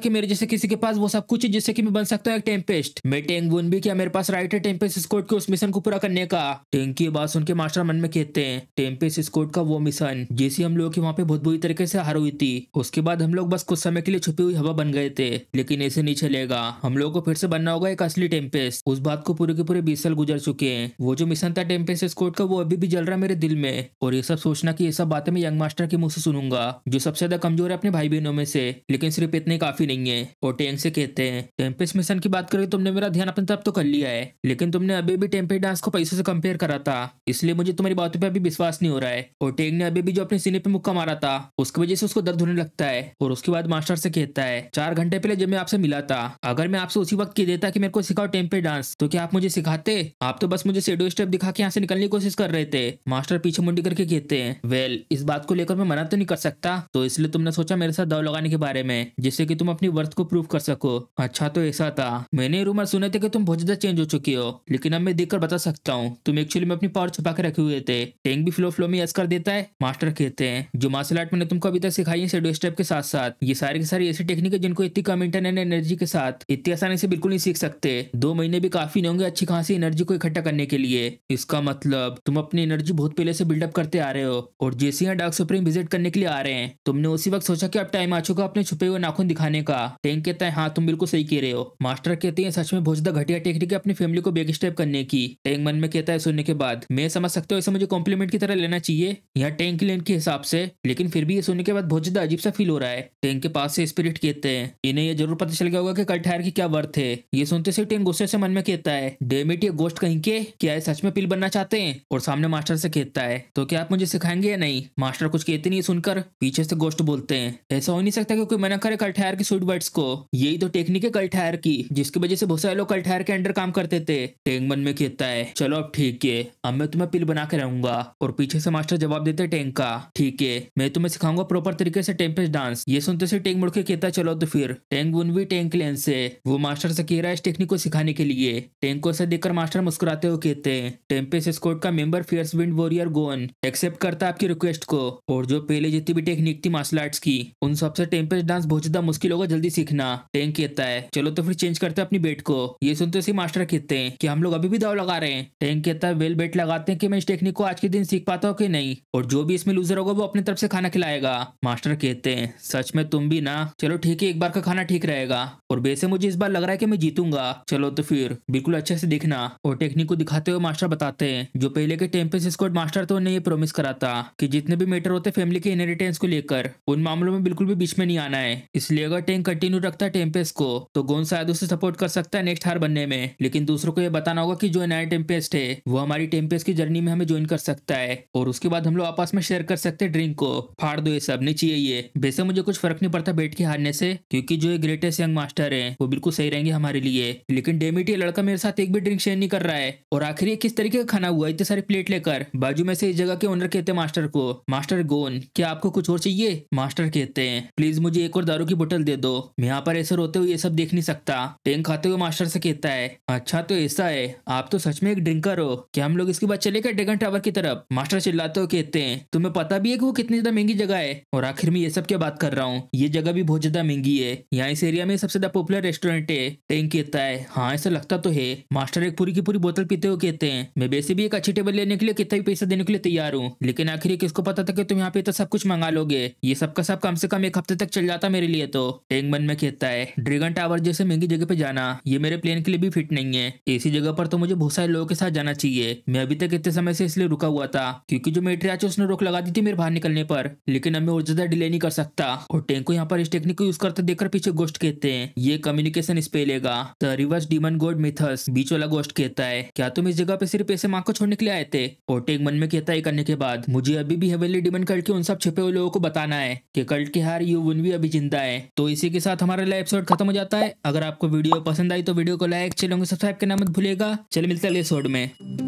कि मेरे जैसे किसी के पास वो सब कुछ है जिससे कि मैं बन सकता हूँ एक टेम्पेस्ट? मैं टैंक गोन भी, क्या मेरे पास राइट है टेम्पेस्ट स्क्वाड के उस मिशन को पूरा करने का? टैंक की बात सुन के मास्टर मन में कहते हैं, टेम्पेस्ट स्क्वाड का वो मिशन जैसे हम लोगों की वहाँ पे बहुत बुरी तरीके से हार हुई थी, उसके बाद हम लोग बस कुछ समय के लिए छुपी हुई हवा बन गए थे, लेकिन ऐसे नहीं चलेगा, हम लोगों को फिर से बनना होगा एक असली टेम्पेस्ट। उस बात को पूरे के पूरे 20 साल गुजर चुके हैं। वो जो मिशन था टेम्पेस्ट स्क्वाड का वो अभी भी जल रहा है मेरे दिल में। और ये सब सोचना कि ये सब बातें मैं यंग मास्टर के मुंह से सुनूंगा जो सबसे ज्यादा कमजोर है अपने भाई बहनों में से, लेकिन सिर्फ इतने काफी नहीं है। और टैंक से कहते हैं, टेम्पेस्ट मिशन की बात करके तुमने मेरा ध्यान अपनी तरफ तो कर लिया है, लेकिन तुमने अभी भी टेम्पेस्ट डांस को पैसों से कंपेयर करा था, इसलिए मुझे तुम्हारी बातों पे अभी विश्वास नहीं हो रहा है। और टैंक ने अभी भी जो अपने सीने पे मुक्का मारा था उसकी वजह से उसको दर्द होने लगता है। और उसके बाद मास्टर से कहता है, 4 घंटे पहले जब मैं आपसे मिला था, अगर मैं आपसे उसी वक्त कह देता कि मेरे को सिखाओ टेम्पेस्ट डांस, तो क्या आप मुझे सिखाते? आप तो बस मुझे शेडो स्टेप दिखा के यहाँ से निकलने की कोशिश कर रहे थे। मास्टर पीछे मुंडी करके कहते हैं, वेल इस बात को लेकर मैं मना तो नहीं कर सकता, तो इसलिए तुमने सोचा मेरे साथ दाव लगाने के बारे में जिससे कि तुम अपनी वर्थ को प्रूव कर सको। अच्छा तो ऐसा था, मैंने रूमर सुने थे कि तुम बहुत ज्यादा चेंज हो चुके हो, लेकिन अब मैं देखकर बता सकता हूँ तुम एक्चुअली में अपनी पावर छुपा के रखे हुए थे। टैंक भी फ्लो फ्लो में यस कर देता है। मास्टर कहते हैं, जो मार्शल आर्ट मैंने तुमको अभी तक सिखाई है शेडो स्टेप के साथ साथ, ये सारी की सारी ऐसी टेक्निक है जिनको इतनी कम इंटरनल एनर्जी के साथ इतनी आसानी से बिल्कुल नहीं सीख सकते। 2 महीने भी काफी नहीं होंगे अच्छी खासी एनर्जी को इकट्ठा करने के लिए। इसका मतलब तुम अपनी एनर्जी बहुत पहले से बिल्डअप करते आ रहे हो और जैसे यहाँ डार्क सुप्रीम विजिट करने के लिए आ रहे हैं, तुमने उसी वक्त सोचा कि अब टाइम आ चुका अपने छुपे हुए नाखून दिखाने का। टैंक कहता है हाँ तुम बिल्कुल सही कह रहे हो। मास्टर कहते हैं सच में बहुत ज्यादा घटिया टेक्निक है अपनी फैमिली को बैक स्टेप करने की। टैंक मन में कहता है सुनने के बाद मैं समझ सकता हूँ इसे मुझे कॉम्प्लीमेंट की तरह लेना चाहिए यहाँ टैंक लेन के हिसाब से, लेकिन फिर भी ये सुनने के बाद बहुत ज्यादा अजीब सा फील हो रहा है। टैंक के पास से स्पिरिट कहते हैं इन्हें ये जरूर पता चल गया होगा कि कल्ट हायर की क्या वर्थ है। ये सुनते से टैंक गुस्से से मन में कहता है डैम इट, ये गोश्त कहीं के क्या है सच में पिल बनना चाहते हैं। और सामने मास्टर से कहता है तो क्या आप मुझे सिखाएंगे या नहीं। मास्टर कुछ कहते नहीं सुनकर पीछे से गोश्त बोलते हैं ऐसा हो नहीं सकता कि कोई मना करे कल्ट हायर की स्वीट वर्ड्स को, यही तो टेक्निक है कल्ट हायर की जिसकी वजह से बहुत सारे लोग कल्ट हायर के अंडर काम करते थे। टैंक मन में कहता है चलो अब ठीक है, अब मैं तुम्हें पिल बना के रहूंगा। और पीछे से मास्टर जवाब देते टैंक का ठीक है मैं तुम्हें सिखाऊंगा प्रॉपर तरीके से टेम्पेस्ट डांस। ये सुनते से टैंक मुड़ के कहता है चलो तो फिर। टैंक वुनवी टैंक लेन से वो मास्टर से कह रहा है इस टेक्निक को सिखाने के लिए। टैंक को ऐसा देखकर मास्टर मुस्कुराते हुए कहते हैं टेम्पेस्ट स्क्वाड का मेंबर फियर्स विंड वॉरियर गोन एक्सेप्ट करता है आपकी रिक्वेस्ट को। और जो पहले जितनी भी टेक्निक थी मार्शल आर्ट्स की उन सबसे टेम्पेस्ट डांस बहुत ज्यादा मुश्किल होगा जल्दी सीखना। टैंक कहता है चलो तो फिर चेंज करते हैं अपनी बेट को। ये सुनते से मास्टर कहते हैं कि हम लोग अभी भी दाव लगा रहे हैं। टैंक कहता है वेल बेट लगाते हैं कि मैं इस टेक्निक को आज के दिन सीख पाता हूँ कि नहीं, और जो भी इसमें लूजर होगा वो अपनी तरफ से खाना खिलाएगा। मास्टर कहते हैं सच में तुम भी ना, चलो ठीक है एक बार का खाना ठीक रहेगा। और वैसे मुझे इस बार लग रहा है कि मैं जीतूंगा, चलो तो फिर बिल्कुल अच्छे से दिखना। और टेक्निक को दिखाते हुए मास्टर बताते हैं जो पहले के टेम्पेस्ट स्क्वाड मास्टर तो उन्हें ये प्रॉमिस करा था कि जितने भी मैटर होते फैमिली के इनहेरिटेंस को लेकर उन मामलों में बिल्कुल भी बीच में नहीं आना है। इसलिए अगर टैंक कंटिन्यू रखता है टेम्पेस्ट को तो गोन शायद उसे सपोर्ट कर सकता है नेक्स्ट हार बनने में, लेकिन दूसरों को यह बताना होगा कि जो नया टेम्पेस्ट है वो हमारी टेम्पेस्ट की जर्नी में हमें ज्वाइन कर सकता है और उसके बाद हम लोग आपस में शेयर कर सकते हैं ड्रिंक को। फाड़ दो ये सब नहीं चाहिए ये। वैसे मुझे कुछ फर्क नहीं पड़ता बैठ के हारने से क्योंकि जो ये ग्रेटेस्ट यंग मास्टर है वो बिल्कुल सही रहेंगे हमारे लिए, लेकिन डेमिट ये लड़का मेरे साथ एक भी ड्रिंक शेयर नहीं कर रहा है। और आखिर ये किस तरीके का खाना हुआ इतने सारी प्लेट लेकर। बाजू में से इस जगह के ओनर कहते हैं मास्टर को मास्टर गोन क्या आपको कुछ और चाहिए। मास्टर कहते हैं प्लीज मुझे एक और दारू की बोतल दे दो, मैं यहाँ पर ऐसे रोते हुए ये सब देख नहीं सकता। टैंक खाते हुए मास्टर से कहता है अच्छा तो ऐसा है आप तो सच में एक ड्रिंकर हो, क्या हम लोग इसके बाद चलेगा ड्रैगन टावर की तरफ। मास्टर चिल्लाते हुए कहते हैं तुम्हें पता भी है कि वो कितनी ज्यादा महंगी जगह है। और आखिर में ये सब क्या बात कर रहा हूँ, ये जगह भी बहुत ज्यादा महंगी है, यहाँ इस एरिया में सबसे ज्यादा पॉपुलर रेस्टोरेंट है। टैंक कहता है हाँ ऐसा लगता तो है। मास्टर एक पूरी की पूरी बोतल पीते हुए कहते हैं मैं वैसे भी एक अच्छी टेबल लेने के लिए कितना भी पैसा देने के लिए तैयार हूँ, लेकिन आखिर ये किसको पता था कि तुम यहाँ पे तो सब कुछ मंगा लोगे, ये सब का सब कम से कम एक हफ्ते तक चल जाता मेरे लिए तो। टैंक मन में कहता है ड्रैगन टावर जैसे महंगी जगह पे जाना ये मेरे प्लेन के लिए भी फिट नहीं है, ऐसी जगह पर तो मुझे बहुत सारे लोगों के साथ जाना चाहिए। मैं अभी तक इतने समय से इसलिए रुका हुआ था क्योंकि जो मेट्री आचे उसने रोक लगा दी थी मेरे बाहर निकलने पर, लेकिन अब मैं और ज्यादा डिले नहीं कर सकता। और टैंक को यहाँ पर इस टेक्निक को यूज करते देखकर पीछे गोस्ट कहते हैं ये कम्युनिकेशन स्पेल है द रिवर्स डीमन गॉड मिथस। बीच वाला गोस्ट कहता है क्या तुम इस जगह पे सिर्फ पैसे मांग को छोड़ने के लिए आए थे। और टैंक मन में कहता है करने के बाद मुझे अभी भी हेवेली डीमन कल्ट के उन सब छिपे हुए लोगों को बताना है कि कल्ट के हार यू वुनवी अभी जिंदा है। तो इसी के साथ हमारा लाइव एपिसोड खत्म हो जाता है। अगर आपको वीडियो पसंद आई तो वीडियो को लाइक चैनल को सब्सक्राइब करना मत भूलिएगा। चलिए मिलते हैं अगले एपिसोड में।